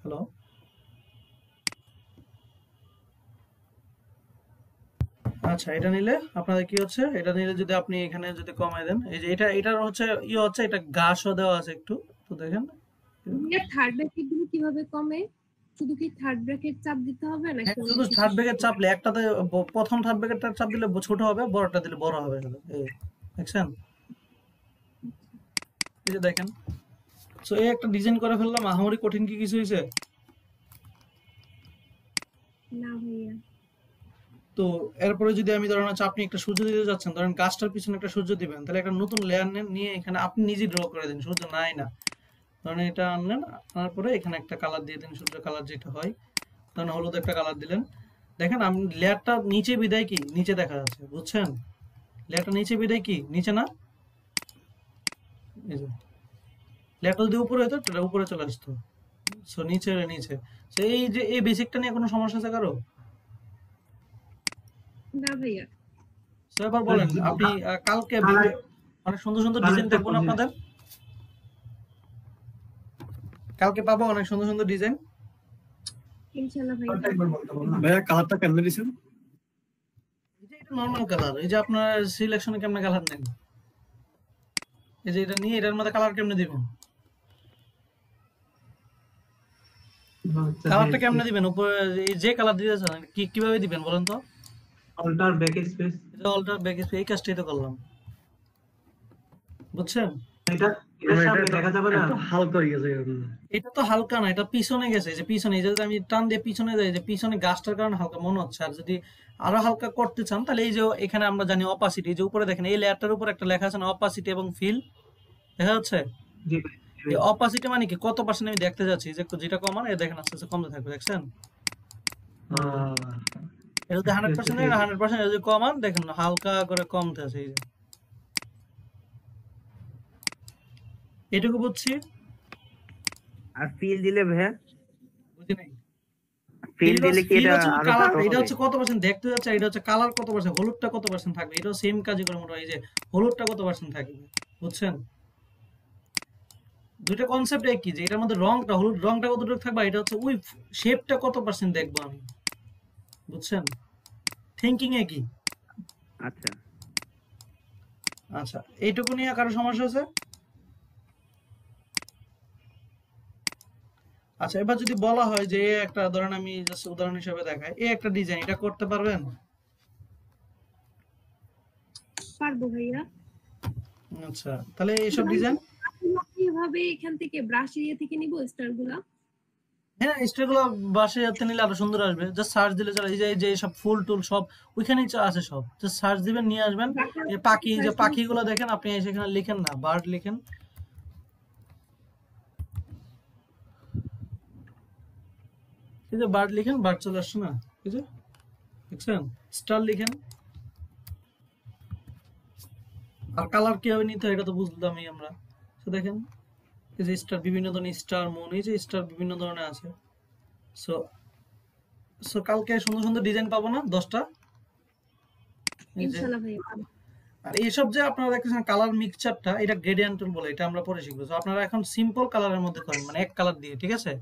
হ্যালো, আচ্ছা, এটা নিলে আপনাদের কি হচ্ছে, এটা নিলে যদি আপনি এখানে যদি কমায় দেন, এই যে এটার হচ্ছে হচ্ছে, এটা ঘাসও দেওয়া আছে একটু। তো দেখেন থার্ড ব্র্যাকেট দিলে কিভাবে কমে? শুধু কি থার্ড ব্র্যাকেট চাপ দিতে হবে নাকি শুধু থার্ড ব্র্যাকেট চাপলে, একটাতে প্রথম থার্ড ব্র্যাকেটটা চাপ দিলে ছোট হবে, বড়টা দিলে বড় হবে। এই দেখছেন? এই যে দেখেন। সো এই একটা ডিজাইন করে ফেললাম। আহামরি কঠিন কি কিছু হয়েছে? না ভাইয়া। তো এরপরে যদি আমি ধরেন হচ্ছে আপনি একটা সূর্য দিতে যাচ্ছেন, ধরেন গাছটার পিছনে একটা সূর্য দিবেন, তাহলে একটা নতুন লেয়ার নেন, নিয়ে এখানে আপনি নিজে ড্র করে দিন। সূর্য নাই না, ধরেন এটা আনলেন, আনার পরে এখানে একটা কালার দিয়ে দিন, সূর্য কালার যেটা হয়। ধরেন হলুদ একটা কালার দিলেন। দেখেন আমি লেয়ারটা নিচে বিদায় কি নিচে দেখা যাচ্ছে, বুঝছেন? লেয়ারটা নিচে বিদায় কি নিচে না, এই যে লেয়ারটা যদি উপরে হতো তাহলে উপরে চলে আসতো। সো নিচে নিচে। সো এই যে এই বেসিকটা নিয়ে কোনো সমস্যা আছে কারো? না ভাইয়া। সো এবার বলেন, আপনি কালকে অনেক সুন্দর সুন্দর ডিজাইন দেখবো না আপনাদের? কালকে পাবো অনেক সুন্দর সুন্দর ডিজাইন। ইনশাআল্লাহ ভাইয়া। ভাইয়া কালারটা কেমনে দিছেন? এটা নরমাল কালার। এই যে আপনার সিলেকশনে কেমনে কালার নেন, এই যে এটা নিয়ে এটার মধ্যে কালার কেমনে দিবেন, কালারটা কেমনে দিবেন, উপরে এই যে কালার দিতেছেন কিভাবে দিবেন বলেন তো? অল্টার ব্যাক স্পেস, এটা অল্টার ব্যাক স্পেস, এই কাজটাই তো করলাম, বুঝছেন? এটা এটার সামনে দেখা যাবে না? হালকা হয়ে গেছে। এটা তো হালকা না, এটা পিছনে গেছে, এই যে পিছনে, এই যে যদি আমি টান দিয়ে পিছনে যাই, যে পিছনে গাছটার কারণে হালকা মনে হচ্ছে। আর যদি আরো হালকা করতে চান তাহলে এই যে এখানে আমরা জানি অপাসিটি, এই যে উপরে দেখেন এই লেয়ারটার উপর একটা লেখা আছে না অপাসিটি এবং ফিল, দেখা যাচ্ছে? জি ভাই, এই অপাসিটি মানে কি কত পার্সেন্ট আমি দেখতে যাচ্ছি, যে যেটা কমান এই দেখেন আস্তে আস্তে কমতে থাকবে, দেখছেন? এটা যদি 100% 100%, যদি কমান দেখেন হালকা করে কমতে আছে, এই যে এটুকু বুঝছি। আর ফিল দিলে ভাইয়া, বুঝি নাই। ফিল দিলে কি এটা আরো কালার, ভালো এটা হবে? হচ্ছে কত পার্সেন্ট দেখতে যাচ্ছে, এটা হচ্ছে কালার কত পার্সেন্ট, হলুদটা কত পার্সেন্ট থাকবে, এটাও সেম কাজই করে মোটামুটি। এই যে হলুদটা কত পার্সেন্ট থাকবে, বুঝছেন? দুইটা কনসেপ্ট একই, যে এটার মধ্যে রংটা, হলুদ রংটা কতটুকু থাকবে, এটা হচ্ছে ওই শেপটা কত পার্সেন্ট দেখবো আমি, বুঝছেন? থিংকিং একই। আচ্ছা, আচ্ছা, এইটুকু নিয়ে কারো সমস্যা আছে? আচ্ছা, এবার যদি বলা হয় যে একটা ধরেন, আমি জাস্ট উদাহরণ হিসেবে দেখাই, এই একটা ডিজাইন, এটা করতে পারবেন? পারবো ভাইয়া। আচ্ছা, তাহলে এইসব ডিজাইন, কিভাবে এখান থেকে ব্রাশ এরিয়া থেকে নিব স্টার গুলা? হ্যাঁ স্টারগুলো বাসে হাতে নিলে আরো সুন্দর আসবে। জাস্ট সার্চ দিলে চলে, এই যে সব ফুল টুল সব ওইখানেই আছে সব, জাস্ট সার্চ দিবেন নিয়ে আসবেন। এই পাখি, যে পাখিগুলো দেখেন আপনি সেখানে লিখেন না, বার্ড লিখেন, এই যে বার্ড লিখেন, বার্ড চলে আসছে না, এই যে দেখছেন? স্টার লিখেন। আর কালার কিভাবে নিতে হয় এটা তো বুঝলামই আমরা। তো দেখেন এই যে স্টার, বিভিন্ন ধরনের স্টার, মুন, এই যে স্টার বিভিন্ন ধরনের আছে। সো সো কালকে সুন্দর সুন্দর ডিজাইন পাবো না 10টা? এই যে, ইনশাআল্লাহ ভাইয়া। আর এইসব যে আপনারা দেখতেছেন কালার মিক্সচারটা, এটা গ্রেডিয়েন্ট টুল বলে, এটা আমরা পরে শিখবো। তো আপনারা এখন সিম্পল কালারের মধ্যে করেন, মানে এক কালার দিয়ে, ঠিক আছে?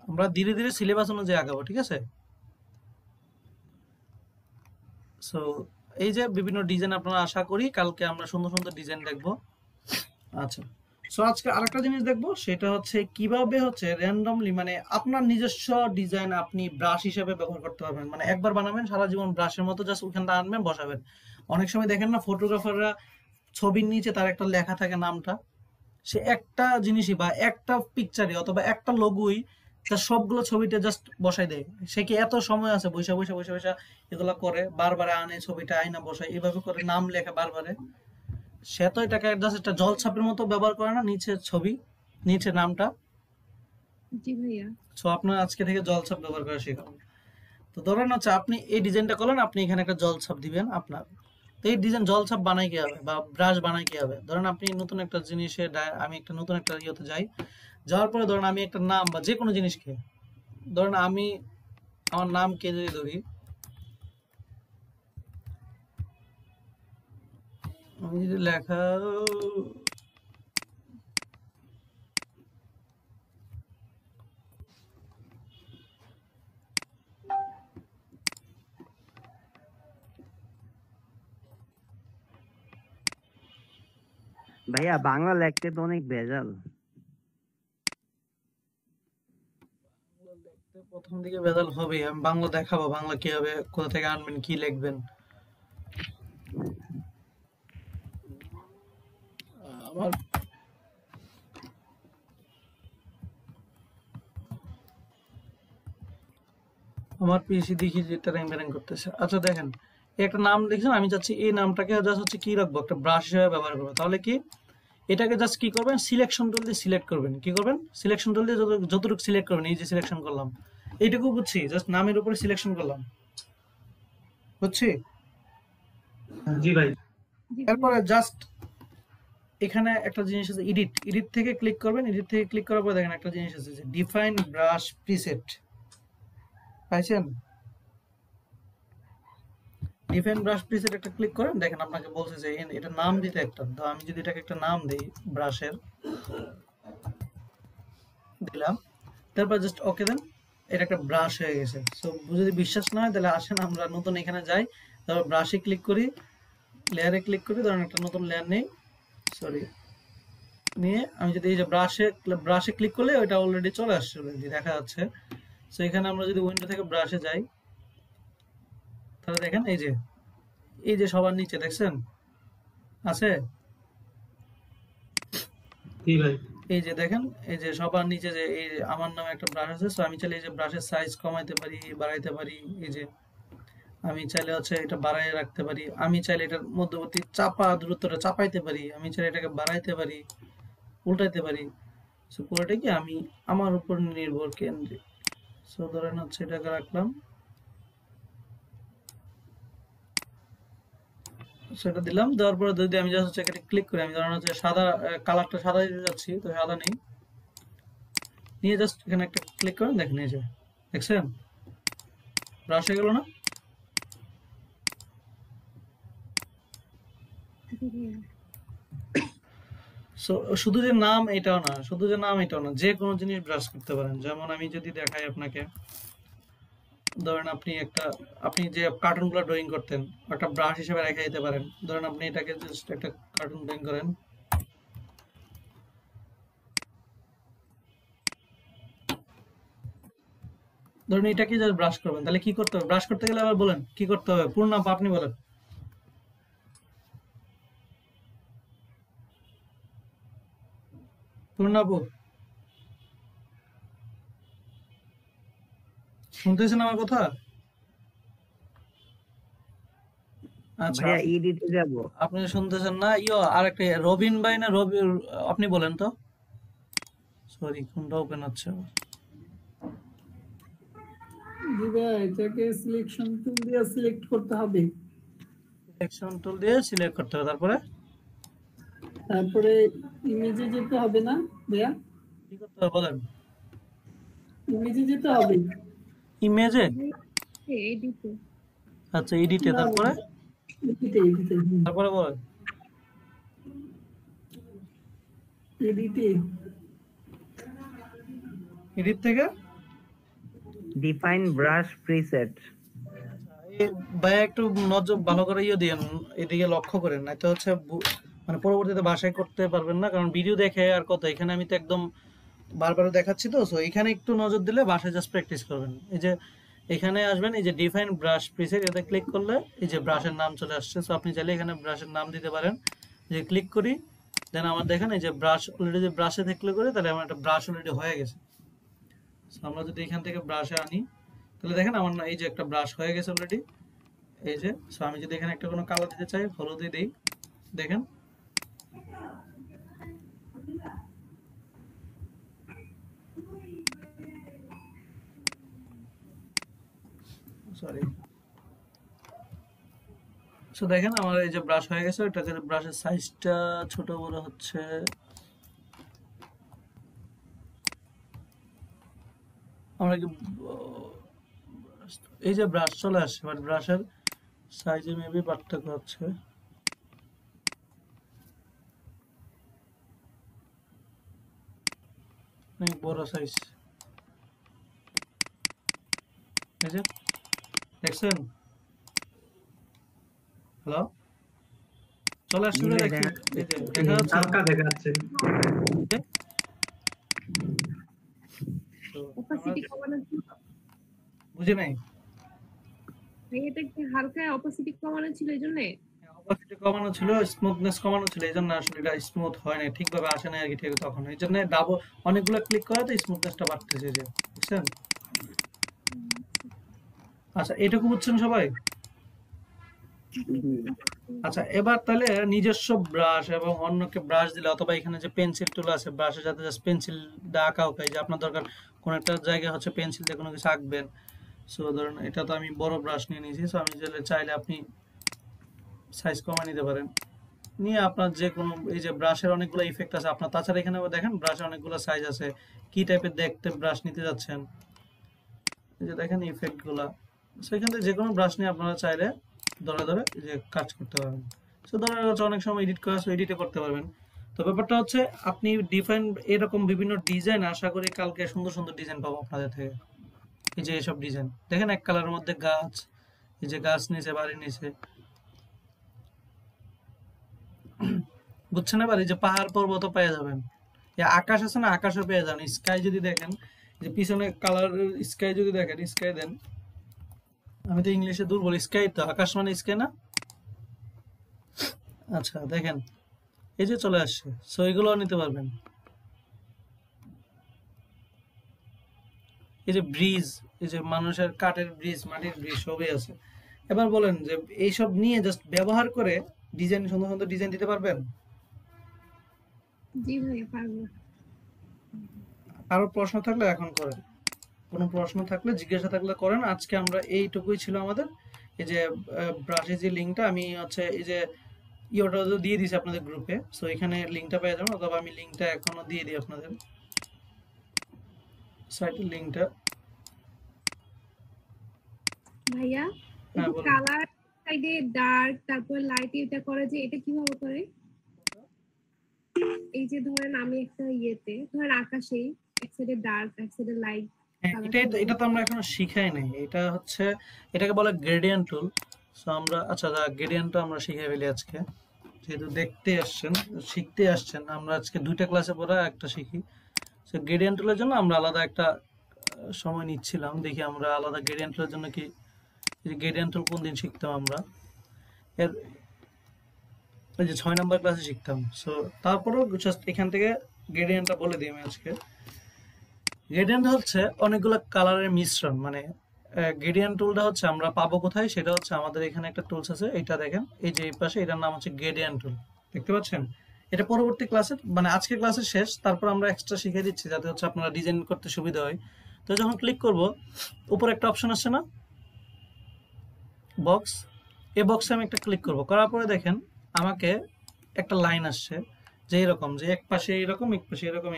আমরা ধীরে ধীরে সিলেবাস অনুযায়ী আগাবো, ঠিক আছে? সো এই যে বিভিন্ন ডিজাইন আপনারা আশা করি কালকে আমরা সুন্দর সুন্দর ডিজাইন দেখবো। আচ্ছা, সো আজকে আরেকটা জিনিস দেখবো, সেটা হচ্ছে কিভাবে হচ্ছে র্যান্ডমলি, মানে আপনার নিজস্ব ডিজাইন আপনি ব্রাশ হিসেবে ব্যবহার করতে পারবেন। মানে একবার বানাবেন, সারা জীবন ব্রাশের মতো জাস্ট ওখানটা আনবেন, বসাবেন। অনেক সময় দেখেন না ফটোগ্রাফাররা ছবির নিচে তার একটা লেখা থাকে নামটা, সে একটা জিনিসই বা একটা পিকচারে অথবা একটা লোগোই তার সবগুলো ছবিটা জাস্ট বসাই দেয়। সে কি এত সময় আছে বৈশা বৈশা বৈশা বৈশা এগুলা করে, বারবার আনে ছবিটা আয়না বসায়, এভাবে করে নাম লেখে বারবারে? সে তো এটাকে জাস্ট একটা জলছাপের মতো ব্যবহার করে না, নিচে ছবি নিচে নামটা। জি ভাইয়া। সো আপনার আজকে থেকে জলছাপ ব্যবহার করা শেখাবো। তো ধরেন হচ্ছে আপনি এই ডিজাইনটা করলেন, আপনি এখানে একটা জলছাপ দিবেন আপনার। তো এই ডিজাইন জলছাপ বানাই কি হবে বা ব্রাশ বানাই কি হবে? ধরেন আপনি নতুন একটা জিনিসে, আমি একটা নতুন একটা ইয়েতে যাই, যাওয়ার পরে ধরেন আমি একটা নাম বা যে কোনো জিনিসকে, ধরেন আমি আমার নামকে যদি ধরি, আমি যদি লেখা, ভাইয়া বাংলা লিখতে তো অনেক ভেজাল। প্রথম দিকে ভেজাল হবে। আমি বাংলা দেখাবো, বাংলা কি হবে, কোথা থেকে আনবেন, কি লিখবেন। আমার আমার পিসি দেখি যে ট্যাং ব্যাং করতেছে। আচ্ছা দেখেন, এই একটা নাম লিখছেন, আমি চাচ্ছি এই নামটাকে জাস্ট হচ্ছে কি রাখবো, একটা ব্রাশ হিসেবে ব্যবহার করবো। তাহলে কি এটাকে জাস্ট কি করবেন, সিলেকশন টুল দিয়ে সিলেক্ট করবেন। কি করবেন? সিলেকশন টুল দিয়ে যতটুকু সিলেক্ট করবেন, এই যে সিলেকশন করলাম, এইটুকু বুঝছি, জাস্ট নামের উপরে সিলেকশন করলাম, বুঝছি? জি ভাই, এরপরে জাস্ট এখানে একটা জিনিস আছে, এডিট, এডিট থেকে ক্লিক করবেন। এডিট থেকে ক্লিক করার পরে দেখেন একটা জিনিস আছে যে ডিফাইন ব্রাশ প্রিসেট, পাইছেন? ডিফাইন ব্রাশ প্রিসেট একটা ক্লিক করেন, দেখেন আপনাকে বলছে যে এটা নাম দিতে একটা। তো আমি যদি এটাকে একটা নাম দেই ব্রাশের, দিলাম, তারপর জাস্ট ওকে দেন, এটা একটা ব্রাশ হয়ে গেছে। সো যদি বিশ্বাস না হয় তাহলে আসেন আমরা নতুন এখানে যাই, তারপর ব্রাশে ক্লিক করি, লেয়ারে ক্লিক করি, ধরেন একটা নতুন লেয়ার নেই, সরি নিয়ে আমি যদি এই যে ব্রাশে ক্লিক করলে ওইটা অলরেডি চলে আসছে, অলরেডি দেখা যাচ্ছে। সো এখানে আমরা যদি উইন্ডো থেকে ব্রাশে যাই তাহলে দেখেন এই যে সবার নিচে দেখছেন আছে, জি ভাই। এই যে দেখেন এই যে সবার নিচে যে এই আমার নামে একটা ব্রাশ আছে। সো আমি চাইলে এই যে ব্রাশের সাইজ কমাইতে পারি, বাড়াইতে পারি, এই যে আমি চাইলে হচ্ছে এটা বাড়ায় রাখতে পারি, আমি চাইলে এটার মধ্যবর্তী দূরত্বটা চাপাইতে পারি, আমি চাইলে এটাকে বাড়াইতে পারি, উল্টাইতে পারি। সো পুরোটা কি আমি আমার উপর নির্ভর কেন্দ্রিক। সো ধরেন হচ্ছে এটাকে রাখলাম, সেটা দিলাম, দেওয়ার পরে যদি আমি জাস্ট হচ্ছে এটা ক্লিক করি, আমি ধরেন হচ্ছে সাদা কালারটা সাদা দিতে যাচ্ছি, তো সাদা নেই, নিয়ে জাস্ট এখানে একটা ক্লিক করেন, দেখেন এই যে দেখছেন ব্রাশ হয়ে গেল না? সো শুধু যে নাম এটাও না, যে কোনো জিনিস ব্রাশ করতে পারেন। যেমন আমি যদি দেখাই আপনাকে, ধরেন আপনি যে কার্টুনগুলো ড্রয়িং করতেন একটা ব্রাশ হিসেবে রেখে দিতে পারেন। ধরেন আপনি এটাকে জাস্ট একটা কার্টুন ড্রয়িং করেন, ধরেন এটাকে জাস্ট ব্রাশ করবেন, তাহলে কি করতে হবে? ব্রাশ করতে গেলে আবার বলেন কি করতে হবে, পূর্ণ আপনি বলেন। পূর্ণাপু শুনতেছেন আমার কথা? আচ্ছা, ভাইয়া এডিটে যাব। আপনি শুনতেছেন না? আরেকটা রবিন ভাই না রবি, আপনি বলেন তো। সরি, কোনটা ওপেন হচ্ছে? এটাকে সিলেকশন টুল দিয়ে সিলেক্ট করতে হবে, সিলেকশন টুল দিয়ে সিলেক্ট করতে হবে, তারপরে ইমেজে যেতে হবে না ভাইয়া? কি করতে হবে বলেন? ইমেজে যেতে হবে, ইমেজে, এডিটে। আচ্ছা এডিটে, তারপরে বলেন এডিটে, এডিট থেকে ডিফাইন ব্রাশ প্রিসেট। ভাই একটু নজর ভালো করে দিয়েন, এদিকে লক্ষ্য করেন, না তো হচ্ছে মানে পরবর্তীতে বাসায় করতে পারবেন না, কারণ ভিডিও দেখে আর কত, এখানে আমি তো একদম বারবার দেখাচ্ছি, তো সো এখানে একটু নজর দিলে বাসায় জাস্ট প্র্যাকটিস করবেন। এই যে এখানে আসবেন, এই যে ডিফাইন ব্রাশ প্রিসেট, এতে ক্লিক করলে এই যে ব্রাশের নাম চলে আসছে। সো আপনি চাইলে এখানে ব্রাশের নাম দিতে পারেন। যে ক্লিক করি, দেন আমার দেখেন এই যে ব্রাশ অলরেডি, যে ব্রাশে ক্লিক করি তাহলে আমার একটা ব্রাশ অলরেডি হয়ে গেছে। সো আমরা যদি এখান থেকে ব্রাশে আনি তাহলে দেখেন আমার এই যে একটা ব্রাশ হয়ে গেছে অলরেডি, এই যে। সো আমি যদি এখানে একটা কোনো কালার দিতে চাই, হলুদে দিই, দেখেন সরি। সো দেখেন আমার এই যে ব্রাশ হয়ে গেছে, ওটাকে ব্রাশের সাইজটা ছোট বড় হচ্ছে, আমরা কি এই যে ব্রাশ চলে আসছে, বাট ব্রাশের সাইজে মেবি পার্থক্য হচ্ছে। অনেক বড় সাইজ, এই যে দেখছেন? হ্যালো, চলে আসছে, দেখা যাচ্ছে, হালকা দেখাচ্ছে। অপাসিটি কমানো ছিল, বুঝি নাই। এটা কি হালকা অপাসিটি কমানো ছিল এইজন্য? অপাসিটি কমানো ছিল, স্মুথনেস কমানো ছিল, এই জন্য আসলে এটা স্মুথ হয় না, ঠিকভাবে আসে না আর কি, ঠিক তখন এই জন্য ডাবল অনেকগুলো ক্লিক করাতে স্মুথনেসটা বাড়তেছে, যে বুঝছেন? আচ্ছা, এটুকু বুঝছেন সবাই? আচ্ছা, এবার তাহলে নিজস্ব ব্রাশ এবং অন্যকে ব্রাশ দিলে, অথবা এখানে যে পেন্সিল টুল আছে ব্রাশের সাথে, জাস্ট পেন্সিল দিয়ে আঁকা যে আপনার দরকার কোন একটা জায়গায় হচ্ছে পেন্সিল দিয়ে কোনো কিছু আঁকবেন। সো ধরুন এটা তো আমি বড় ব্রাশ নিয়ে নিয়েছি, সো আমি চাইলে আপনি সাইজ কমা নিতে পারেন, নিয়ে আপনার যে কোনো, এই যে ব্রাশের অনেকগুলো ইফেক্ট আছে আপনার, তাছাড়া এখানে দেখেন ব্রাশের অনেকগুলো সাইজ আছে, কি টাইপের দেখতে ব্রাশ নিতে যাচ্ছেন, এই যে দেখেন ইফেক্ট গুলা। সো এখান থেকে যে কোনো ব্রাশ নিয়ে আপনারা চাইলে ধরে যে কাজ করতে পারবেন। সো ধরে অনেক সময় এডিট করা, এডিটে করতে পারবেন। তো ব্যাপারটা হচ্ছে আপনি ডিফাইন এরকম বিভিন্ন ডিজাইন, আশা করি কালকে সুন্দর সুন্দর ডিজাইন পাবো আপনাদের থেকে। এই যে এসব ডিজাইন দেখেন, এক কালারের মধ্যে গাছ, এই যে গাছ নিচে, বাড়ি নিচে, বুঝছেন? এবার এই যে পাহাড় পর্বত পেয়ে যাবেন, এই আকাশ আছে না, আকাশও পেয়ে যাবেন। স্কাই যদি দেখেন, যে পিছনে কালার স্কাই যদি দেখেন, স্কাই দেন, আমি তো ইংলিশে দুর্বল, স্কাই তো আকাশ মানে স্কাই না? আচ্ছা দেখেন, এই যে চলে আসছে, সো এগুলো নিতে পারবেন। এই যে ব্রিজ, এই যে মানুষের কাঠের ব্রিজ, মাটির ব্রিজ, সবই আছে। এবার বলেন যে এইসব নিয়ে জাস্ট ব্যবহার করে ডিজাইন, সুন্দর সুন্দর ডিজাইন দিতে পারবেন? জি ভাইয়া পারবো। আরো প্রশ্ন থাকলে এখন করেন, কোনো প্রশ্ন থাকলে জিজ্ঞাসা থাকলে করেন। আজকে আমরা এইটুকুই ছিল আমাদের। এই যে ব্রাশের যে লিঙ্কটা আমি হচ্ছে এই যে ইয়েটা দিয়ে দিয়েছি আপনাদের গ্রুপে, সো এখানে লিঙ্কটা পেয়ে যাবেন, অথবা আমি লিঙ্কটা এখনো দিয়ে দিই আপনাদের সাইটের লিঙ্কটা। ভাইয়া হ্যাঁ বলুন। কালার সাইডে ডার্ক তারপর লাইট এটা করে যে এটা কিভাবে করে? এই যে ধরেন আমি একটা ইয়েতে ধরেন আকাশে এক সাইডে ডার্ক এক সাইডে লাইট। হ্যাঁ, এটা তো আমরা এখনো শিখাই নাই। এটা হচ্ছে, এটাকে বলে গ্রেডিয়েন্ট টুল। সো আমরা, আচ্ছা গ্রেডিয়েন্টটা আমরা শিখে ফেলি আজকে, যেহেতু দেখতে আসছেন, শিখতে আসছেন। আমরা আজকে দুইটা ক্লাসে পড়া একটা শিখি। সো গ্রেডিয়েন্ট টুলের জন্য আমরা আলাদা একটা সময় নিচ্ছিলাম, দেখি আমরা আলাদা গ্রেডিয়েন্ট টুলের জন্য কি, গ্রেডিয়েন্ট টুল কোন দিন শিখতাম আমরা, এর এই যে 6 নাম্বার ক্লাসে শিখতাম। সো তারপরেও জাস্ট এখান থেকে গ্রেডিয়েন্টটা বলে দিই আমি আজকে। গ্রেডিয়েন্ট হচ্ছে অনেকগুলো কালারের মিশ্রণ, মানে গ্রেডিয়েন্ট টুলটা হচ্ছে আমরা পাবো কোথায়, সেটা হচ্ছে আমাদের এখানে একটা টুলস আছে, এটা দেখেন এই যে এই পাশে, এটার নাম হচ্ছে গ্রেডিয়েন্ট টুল, দেখতে পাচ্ছেন? এটা পরবর্তী ক্লাসে, মানে আজকের ক্লাসের শেষ, তারপর আমরা এক্সট্রা শিখিয়ে দিচ্ছি যাতে হচ্ছে আপনারা ডিজাইন করতে সুবিধা হয়। তো যখন ক্লিক করব, উপরে একটা অপশন আসছে না, বক্স, এই বক্সে আমি একটা ক্লিক করব, করার পরে দেখেন আমাকে একটা লাইন আসছে যে এরকম, যে এক পাশে এরকম, এক পাশে এরকম,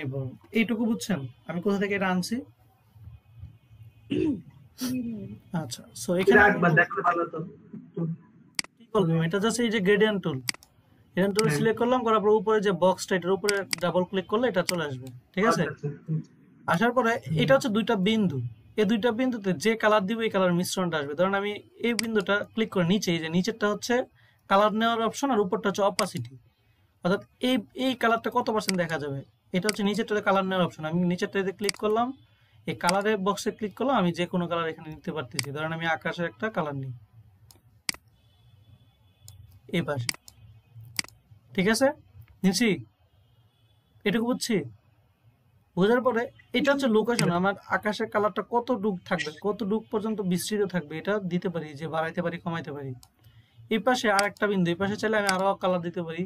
এইটুকু বুঝছেন আমি কোথা থেকে এটা আনছি? আচ্ছা, সো এখানে একবার দেখো ভালো তো। কি করলাম, এটা জাস্ট এই যে গ্রেডিয়েন্ট টুল, গ্রেডিয়েন্ট টুল সিলেক্ট করলাম, করার পর উপরে যে বক্সটা, এটার উপরে ডাবল ক্লিক করলে এটা চলে আসবে, ঠিক আছে? আসার পরে এটা হচ্ছে দুইটা বিন্দু, এই দুইটা বিন্দুতে যে কালার দিব এই কালার মিশ্রণটা আসবে। ধরুন আমি এই বিন্দুটা ক্লিক করে নিচে, এই যে নিচেরটা হচ্ছে কালার নেওয়ার অপশন, আর উপরটা হচ্ছে অপাসিটি, অর্থাৎ এই কালারটা কত পার্সেন্ট দেখা যাবে, এটা হচ্ছে নিচেরটাতে কালার নেওয়ার অপশন। আমি নিচেরটাতে ক্লিক করলাম, এই কালারের বক্সে ক্লিক করলাম, আমি যে কোনো কালার এখানে নিতে পারতেছি। ধরেন আমি আকাশের একটা কালার নিই এই পাশে, ঠিক আছে? নিচ্ছি, এটুকু বুঝছি। বোঝার পরে এটা হচ্ছে লোকেশন, আমার আকাশের কালারটা কত ডুব থাকবে, কত ডুব পর্যন্ত বিস্তৃত থাকবে, এটা দিতে পারি, যে বাড়াইতে পারি, কমাইতে পারি। এই পাশে আর একটা বিন্দু, এই পাশে চাইলে আমি আরো কালার দিতে পারি,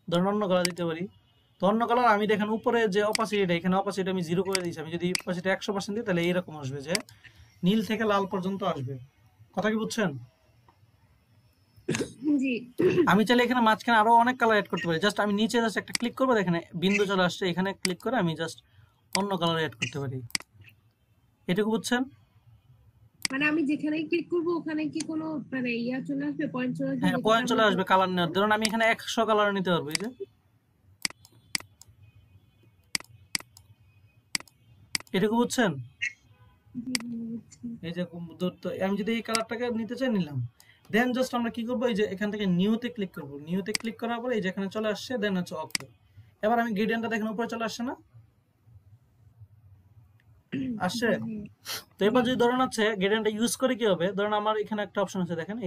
ধরুন অন্য কালার দিতে পারি। তো অন্য কালার আমি দেখেন উপরে যে অপাসিটিটা, এখানে অপাসিটি আমি 0 করে দিয়েছি। আমি যদি অপাসিটি 100% দিই, তাহলে এরকম আসবে, যে নীল থেকে লাল পর্যন্ত আসবে। কথা কি বুঝছেন? জি আমি চাইলে এখানে মাঝখানে আরো অনেক কালার এড করতে পারি। জাস্ট আমি নিচে জাস্ট একটা ক্লিক করবো, দেখেন বিন্দু চলে আসছে, এখানে ক্লিক করে আমি জাস্ট অন্য কালার এড করতে পারি। এটুকু বুঝছেন? মানে আমি যেখানেই ক্লিক করব ওখানে কি কোনো মানে ইয়া চলে আসবে, পয়েন্ট চলে আসবে? হ্যাঁ, পয়েন্ট চলে আসবে কালার নেওয়ার। ধরুন আমি এখানে 100 কালার নিতে পারবো, এই যে এটুকু বুঝছেন? এই যে আমি যদি এই কালারটাকে নিতে চাই, নিলাম, দেন জাস্ট আমরা কি করবো, এই যে এখান থেকে নিউতে ক্লিক করবো, নিউতে ক্লিক করার পরে এই যে এখানে চলে আসছে, দেন হচ্ছে ওকে। এবার আমি গ্রেডিয়েন্টটা দেখেন উপরে চলে আসছে না, আসছে? তো এবার যদি ধরেন হচ্ছে গ্রেডিয়েন্টটা ইউজ করে কি হবে, ধরেন আমার এখানে একটা অপশন আছে, দেখেন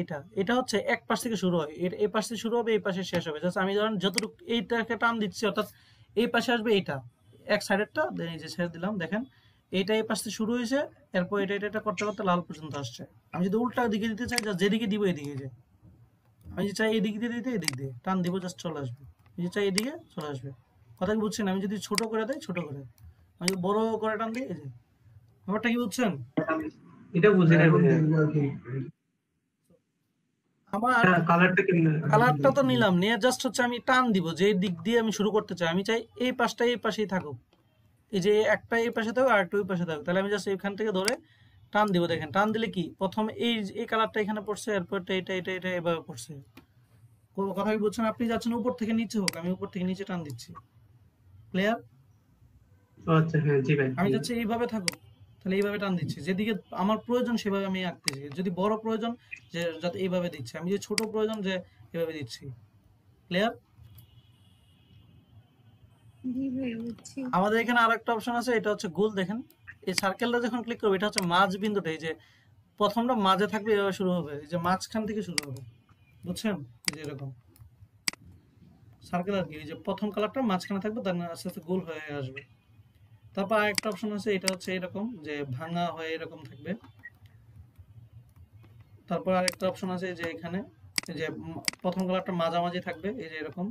এটা হচ্ছে এক পাশ থেকে শুরু হয়, এই পাশ থেকে শুরু হবে, এই পাশে শেষ হবে। জাস্ট আমি ধরেন যতটুকু এইটাকে টান দিচ্ছি, অর্থাৎ এই পাশে আসবে এইটা, এক সাইডেরটা, দেন এই যে ছেড়ে দিলাম, দেখেন এইটা এই পাশ থেকে শুরু হয়েছে, এরপর এটা করতে করতে লাল পর্যন্ত আসছে। আমি যদি উল্টা দিকে দিতে চাই, যেদিকে দিব এদিকে, যে আমি যে চাই এদিক দিয়ে দিতে, এদিক দিয়ে টান দিব, জাস্ট চলে আসবে। আমি যে চাই এদিকে চলে আসবে। কথা কি বুঝছেন? আমি যদি ছোট করে দেয়, ছোট করে, আমি যদি বড় করে টান দিই, এই যে ব্যাপারটা কি বুঝছেন? এটা বুঝি না আমার কালারটা তো নিলাম, নিয়ে জাস্ট হচ্ছে আমি টান দিব, যে দিক দিয়ে আমি শুরু করতে চাই, আমি চাই এই পাশটা এই পাশেই থাকুক, এই যে একটা এই পাশে থাকুক আর একটা ওই পাশে থাকুক, তাহলে আমি জাস্ট এখান থেকে ধরে টান দিব। দেখেন টান দিলে কি, প্রথমে এই কালারটা এখানে পড়ছে, এরপর এটা এটা এটা এটা এভাবে পড়ছে। কথা কি বুঝছেন? আপনি যাচ্ছেন উপর থেকে নিচে হোক, আমি উপর থেকে নিচে টান দিচ্ছি। ক্লিয়ার? আচ্ছা, হ্যাঁ, জি ভাই। আমি যাচ্ছি এইভাবে থাকুক, তাহলে এইভাবে টান দিচ্ছি, যেদিকে আমার প্রয়োজন সেভাবে আমি আঁকতেছি। যদি বড় প্রয়োজন যে যাতে এইভাবে দিচ্ছি, আমি যে ছোট প্রয়োজন যে এভাবে দিচ্ছি। ক্লিয়ার? জি ভাইয়া বুঝছি। আমাদের এখানে আর একটা অপশন আছে, এটা হচ্ছে গোল। দেখেন এই সার্কেলটা যখন ক্লিক করবো, এটা হচ্ছে মাঝ বিন্দুটা, এই যে প্রথমটা মাঝে থাকবে, এভাবে শুরু হবে, এই যে মাঝখান থেকে শুরু হবে, বুঝছেন? এই যে এরকম সার্কেল আর কি, এই যে প্রথম কালারটা মাঝখানে থাকবে, তার আস্তে আস্তে গোল হয়ে আসবে। তারপর আরেকটা অপশন আছে, এটা হচ্ছে এরকম যে ভাঙা হয়ে এরকম থাকবে। তারপর আরেকটা অপশন আছে যে এখানে, এই যে প্রথম কালারটা মাঝামাঝি থাকবে, এই যে এরকম,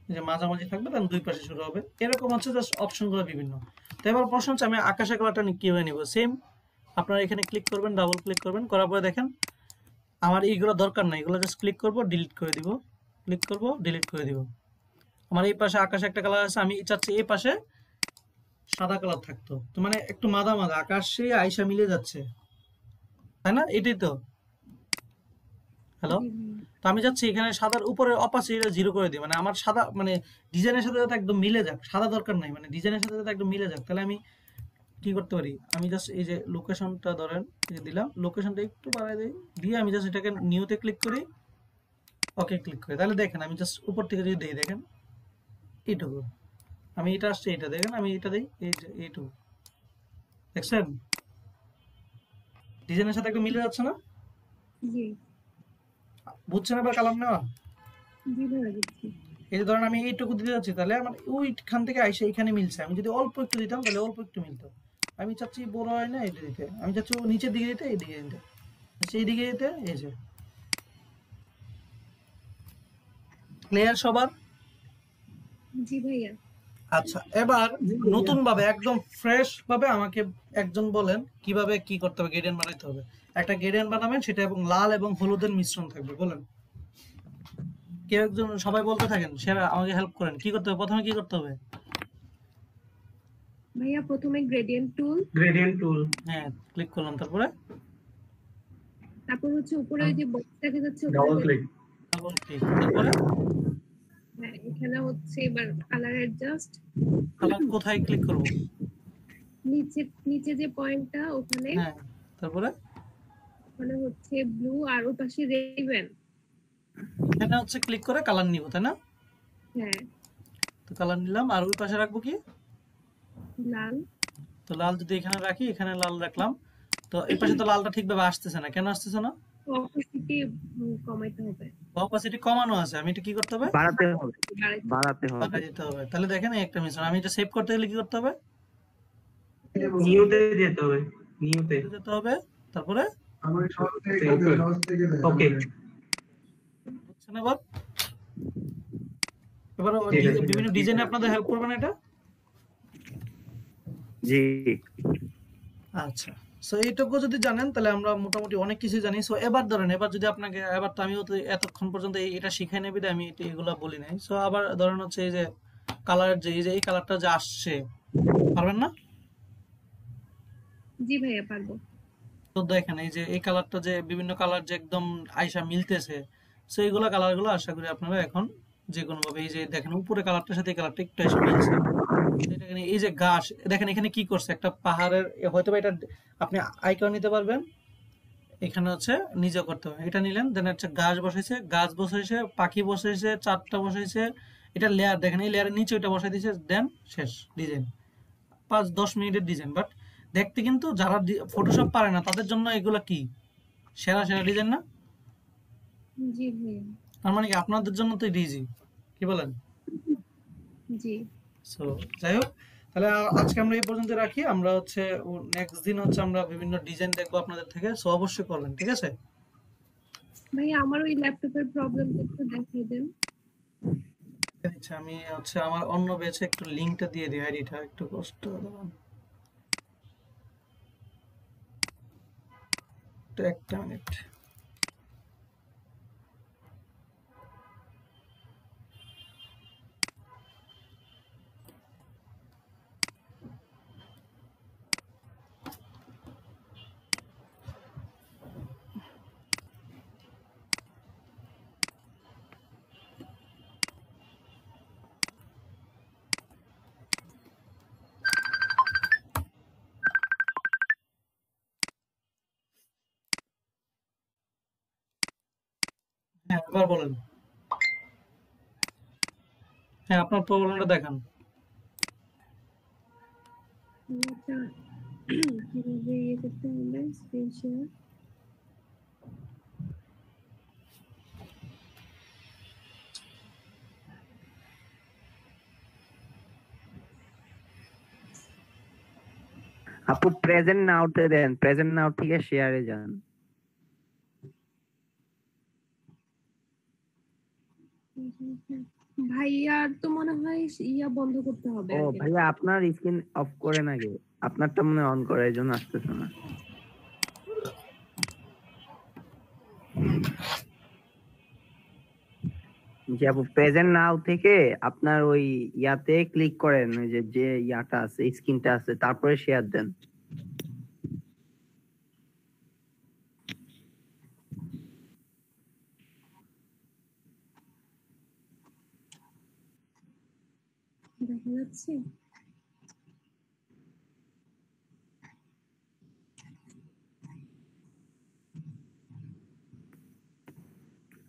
এই যে মাঝামাঝি থাকবে, তার দুই পাশে শুরু হবে। এরকম হচ্ছে জাস্ট অপশনগুলো বিভিন্ন। তো এবার প্রশ্ন হচ্ছে আমি আকাশের কালারটা কিভাবে নিব? সেম, আপনারা এখানে ক্লিক করবেন, ডাবল ক্লিক করবেন, করার পরে দেখেন আমার এইগুলো দরকার নাই, এগুলো জাস্ট ক্লিক করব, ডিলিট করে দিব, ক্লিক করব, ডিলিট করে দিব। আমার এই পাশে আকাশে একটা কালার আছে, আমি চাচ্ছি এই পাশে সাদা কালার থাকতো, তো মানে একটু মাদা মাদা, আকাশে আয়সা মিলে যাচ্ছে, তাই না? এটাই তো। হ্যালো? জি ভাইয়া। তো আমি যাচ্ছি এখানে সাদার উপরে অপাসিটিটা 0 করে দিই, মানে আমার সাদা মানে ডিজাইনের সাথে যাতে একদম মিলে যাক, সাদা দরকার নাই, মানে ডিজাইনের সাথে যাতে একদম মিলে যাক। তাহলে আমি কি করতে পারি? আমি জাস্ট এই যে লোকেশনটা ধরেন, এই যে দিলাম, লোকেশনটা একটু বাড়ায় দিই, দিয়ে আমি জাস্ট এটাকে নিউতে ক্লিক করি, ওকে ক্লিক করি। তাহলে দেখেন আমি জাস্ট উপর থেকে যদি দিই, দেখেন এইটুকু, আমি এটা আসছে, এটা দেখেন, আমি এটা দিই, এই যে এইটুকু, দেখছেন? ডিজাইনের সাথে একদম মিলে যাচ্ছে না? জি। বুঝছেন এবার কালাম নেওয়া? জি ভাইয়া বুঝছি। এই যে ধরেন আমি এইটুকু দিতে যাচ্ছি, তাহলে আমার ওইখান থেকে আইসে এখানে মিলছে। আমি যদি অল্প একটু দিতাম, তাহলে অল্প একটু মিলতো। আমি চাচ্ছি বড় হয় না এটা দিতে, আমি চাচ্ছি ও নিচের দিকে দিতে, এইদিকে দিতে, সেই দিকে দিতে। এই যে ক্লিয়ার সবার? জি ভাইয়া। আচ্ছা, এবার জি ভাইয়া। নতুন ভাবে একদম ফ্রেশ ভাবে আমাকে একজন বলেন কিভাবে কি করতে হবে, গ্রেডিয়েন্ট বানাইতে হবে। একটা গ্রেডিয়েন্ট বানাবেন, সেটা এবং লাল এবং হলুদের মিশ্রণ থাকবে। বলেন কেউ একজন, সবাই বলতে থাকেন, সেটা আমাকে হেল্প করেন। কি করতে হবে প্রথমে, কি করতে হবে? ভাইয়া প্রথমে গ্রেডিয়েন্ট টুল, গ্রেডিয়েন্ট টুল। হ্যাঁ, ক্লিক করলাম, তারপরে তারপর হচ্ছে উপরে ওই যে বক্স দেখা যাচ্ছে ডাবল ওখানে ক্লিক। ডাবল ক্লিক, তারপরে হ্যাঁ, এখানে হচ্ছে এবার কালার অ্যাডজাস্ট, কালার কোথায় ক্লিক করব? নিচে নিচে যে পয়েন্টটা ওখানে, হ্যাঁ, তারপরে ওখানে হচ্ছে ব্লু, আর ওই পাশে রেবেন। এখানে হচ্ছে ক্লিক করে কালার নিব, তাই না? হ্যাঁ, তো কালার নিলাম, আর ওই পাশে রাখবো কি? লাল। তো লাল যদি এখানে রাখি, এখানে লাল রাখলাম, তো এই পাশে তো লালটা ঠিকভাবে আসতেছে না, কেন আসতেছে না? অপোসিটি কমাইতে হবে, অপাসিটি কমানো আছে, আমি এটা কি করতে হবে? বাড়াতে হবে, বাড়াইতে বাড়াতে হবে। বাড়াই দিতে হবে। তাহলে দেখেন এই একটা মিশ্রণ, আমি এটা সেভ করতে গেলে কি করতে হবে? নিউতে যেতে হবে, নিউতে। যেতে হবে, তারপরে ওকে। বুঝছেন এবার? এবার ঠিক আছে। বিভিন্ন ডিজাইনে আপনাদের হেল্প করবেন এটা। জি। আচ্ছা, সো এইটুকু যদি জানেন, তাহলে আমরা মোটামুটি অনেক কিছু জানি। সো এবার ধরেন, এবার যদি আপনাকে, এবার তো আমিও তো এতক্ষণ পর্যন্ত এটা শিখাই নেবে, আমি এগুলা বলি নাই। সো আবার ধরেন হচ্ছে এই যে কালার, যে এই কালারটা যে আসছে, পারবেন না? জি ভাইয়া পারবো। তো দেখেন এই যে এই কালারটা, যে বিভিন্ন কালার যে একদম আয়সা মিলতেছে, সো এইগুলা কালারগুলো আশা করি আপনারা এখন যে কোনো ভাবে, এই যে দেখেন উপরে কালারটার সাথে এই কালারটা একটু এসে মিলছে। এটা এই যে গাছ, দেখেন এখানে কি করছে, একটা পাহাড়ের, হয়তো বা এটা আপনি আইকন নিতে পারবেন, এখানে হচ্ছে নিজে করতে হবে। এটা নিলেন, দেন হচ্ছে গাছ বসাইছে, গাছ বসাইছে, পাখি বসাইছে, চারটা বসাইছে, এটা লেয়ার, দেখেন এই লেয়ারের নিচে ওইটা বসাই দিয়েছে, দেন শেষ ডিজাইন। 5-10 মিনিটের ডিজাইন, বাট দেখতে কিন্তু যারা ফটোশপ পারে না তাদের জন্য এগুলো কি সেরা সেরা ডিজাইন না? জি ভাইয়া। তার মানে কি আপনাদের জন্য তো ইজি, কি বলেন? জি সো যাই হোক, তাহলে আজকে আমরা এই পর্যন্ত রাখি। আমরা হচ্ছে নেক্সট দিন হচ্ছে আমরা বিভিন্ন ডিজাইন দেখবো আপনাদের থেকে, সো অবশ্যই করবেন, ঠিক আছে? ভাইয়া আমার ওই ল্যাপটপের প্রবলেমটা একটু দেখিয়ে দেন। আচ্ছা, আমি হচ্ছে আমার অন্য বেচে একটু লিংকটা দিয়ে দিই, আইডিটা একটু কষ্ট দাঁড়ান, একটু একটা মিনিট। আবার বলেন। হ্যাঁ, আপনার প্রবলেমটা দেখান। এটা কিভাবে ইয়ে করতে হবে স্ক্রিন শেয়ার? আপু প্রেজেন্ট নাওতে দেন, প্রেজেন্ট নাও থেকে শেয়ারে যান। ভাইয়ার তো মনে হয় ইয়া বন্ধ করতে হবে ও আগে। ভাইয়া আপনার স্ক্রিন অফ করেন আগে, আপনারটা মনে অন করে এই জন্য আসতেছে না। যে আপু প্রেজেন্ট নাও থেকে আপনার ওই ইয়াতে ক্লিক করেন, ওই যে যে ইয়াটা আছে স্ক্রিনটা আছে, তারপরে শেয়ার দেন। দেখা যাচ্ছে?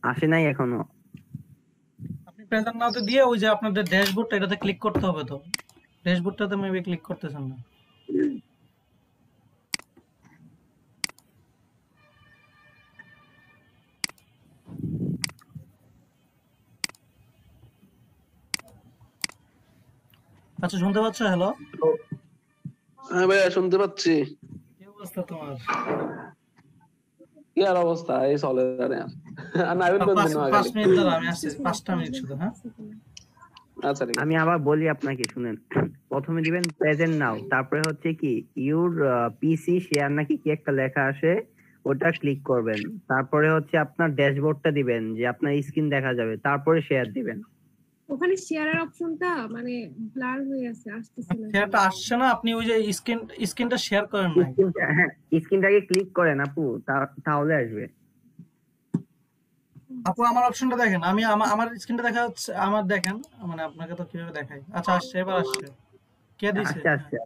আসে নাই এখনো। আপনি প্রেজেন্ট নাওতে দিয়ে ওই যে আপনাদের ড্যাশবোর্ডটা এটাতে ক্লিক করতে হবে তো। ড্যাশবোর্ডটাতে মেবি ক্লিক করতেছেন না। আচ্ছা, শুনতে পাচ্ছ? হ্যালো, হ্যাঁ ভাইয়া শুনতে পাচ্ছি। কি অবস্থা তোমার? কি আর অবস্থা, এই চলে জানে আর নাইবেন কোন দিন 5 মিনিট দাঁড়া, আমি আসছি। 5টা মিনিট শুধু। হ্যাঁ, আচ্ছা ঠিক আছে। আমি আবার বলি আপনাকে, শুনেন। প্রথমে দিবেন প্রেজেন্ট নাও, তারপরে হচ্ছে কি ইউর পিসি শেয়ার নাকি কি একটা লেখা আসে, ওটা ক্লিক করবেন। তারপরে হচ্ছে আপনার ড্যাশবোর্ডটা দিবেন, যে আপনার স্ক্রিন দেখা যাবে, তারপরে শেয়ার দিবেন। ওখানে শেয়ারের অপশনটা মানে ব্লার হয়ে আছে, আসতেছে না। সেটা আসছে না। আপনি ওই যে স্ক্রিনটা শেয়ার করেন নাই। হ্যাঁ, স্ক্রিনটাকে ক্লিক করেন আপু, তাহলে আসবে। আপু আমার অপশনটা দেখেন, আমি আমার স্ক্রিনটা দেখা যাচ্ছে আমার, দেখেন মানে আপনাকে তো কিভাবে দেখাই। আচ্ছা, আসছে, এবার আসছে। কে দিছে? আস্তে আস্তে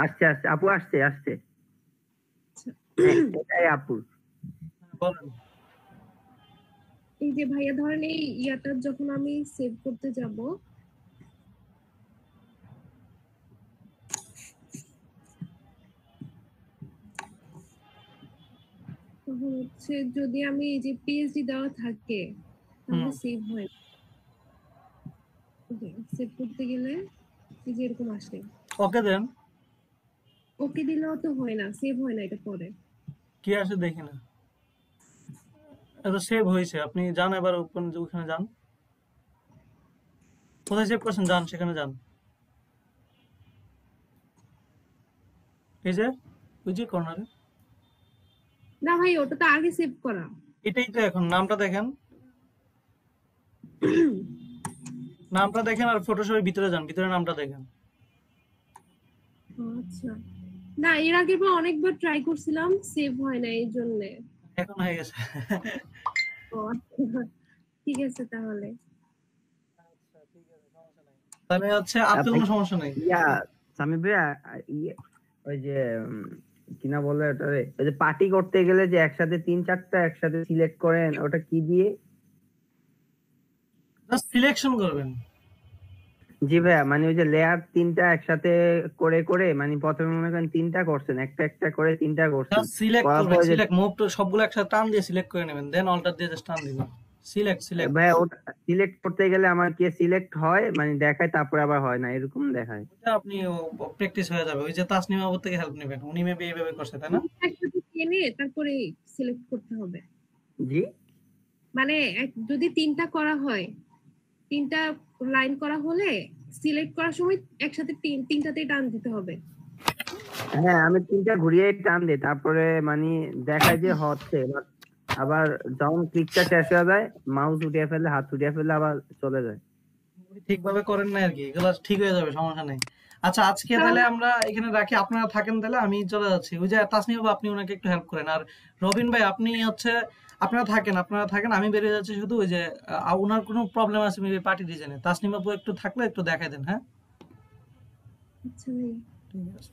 আস্তে আস্তে আপু আসছে আসছে। এটাই আপু। বলেন। এই যে ভাইয়া ধরেন এই ইয়াটা যখন আমি সেভ করতে যাব, তখন হচ্ছে যদি আমি এই যে পিএইচডি দেওয়া থাকে তাহলে সেভ হয় না। সেভ করতে গেলে এই যে এরকম আসে, ওকে দেন। ওকে দিলেও তো হয় না, সেভ হয় না এটা পরে। কি আসে দেখি না। এটা সেভ হয়েছে। আপনি যান এবার ওখানে যান। কোথায় সেভ করছেন? যান, সেখানে যান। এই যে ওই যে কর্নারে। না ভাই, ওটা তো আগে সেভ করা। এটাই তো। এখন নামটা দেখেন, নামটা দেখেন আর ফটোশপের ভিতরে যান, ভিতরে নামটা দেখেন। আচ্ছা, না এর আগে অনেকবার ট্রাই করছিলাম, সেভ হয় না এই জন্য। এখন হয়ে গেছে। ঠিক আছে তাহলে। তাহলে হচ্ছে আর তো কোনো সমস্যা নাই। ইয়া সামি ভাইয়া, ওই যে কি না বলে ওটা, ওই যে পার্টি করতে গেলে যে একসাথে 3-4টা একসাথে সিলেক্ট করেন, ওটা কি দিয়ে? জাস্ট সিলেকশন করবেন। জি ভাইয়া, মানে ওই যে লেয়ার 3টা একসাথে করে করে, মানে প্রথমে মনে করেন 3টা করছেন, একটা একটা করে 3টা করছেন, জাস্ট সিলেক্ট করার করবেন। পরে যে সিলেক্ট মুভ টু সবগুলো একসাথে টান দিয়ে সিলেক্ট করে নেবেন, দেন অল্টার দিয়ে জাস্ট টান দিবেন। সিলেক্ট ভাইয়া ওটা সিলেক্ট করতে গেলে আমার কি সিলেক্ট হয়, মানে দেখায় তারপরে আবার হয় না, এরকম দেখায়? ওটা আপনি প্র্যাকটিস হয়ে যাবে। ওই যে তাসনিম বাবু থেকে হেল্প নেবেন, উনি মেবি এইভাবে করছে, তাই না? একসাথে টেনে তারপরে সিলেক্ট করতে হবে। জি, মানে যদি 3টা করা হয়, 3টা লাইন করা হলে সিলেক্ট করার সময় একসাথে 3টাতেই টান দিতে হবে। হ্যাঁ আমি 3টা ঘুরিয়ে টান দিই, তারপরে মানে দেখায় যে হচ্ছে, আবার যখন ক্লিকটা শেষ হয়ে যায়, মাউস উঠিয়ে ফেললে, হাত উঠিয়ে ফেললে আবার চলে যায়। ঠিকভাবে করেন না আর কি, এগুলো ঠিক হয়ে যাবে, সমস্যা নেই। আচ্ছা, আজকে তাহলে আমরা এখানে রাখি। আপনারা থাকেন তাহলে, আমি চলে যাচ্ছি। ওই যে তাসনিম বাবু, আপনি ওনাকে একটু হেল্প করেন। আর রবিন ভাই, আপনি হচ্ছে আপনারা থাকেন, আমি বেরিয়ে যাচ্ছি। শুধু ওই যে ওনার কোনো প্রবলেম আছে মেবি পার্টি ডিজাইনে, তাসনিম বাবু একটু থাকলে একটু দেখাই দেন। হ্যাঁ, আচ্ছা ভাই। ঠিক আছে।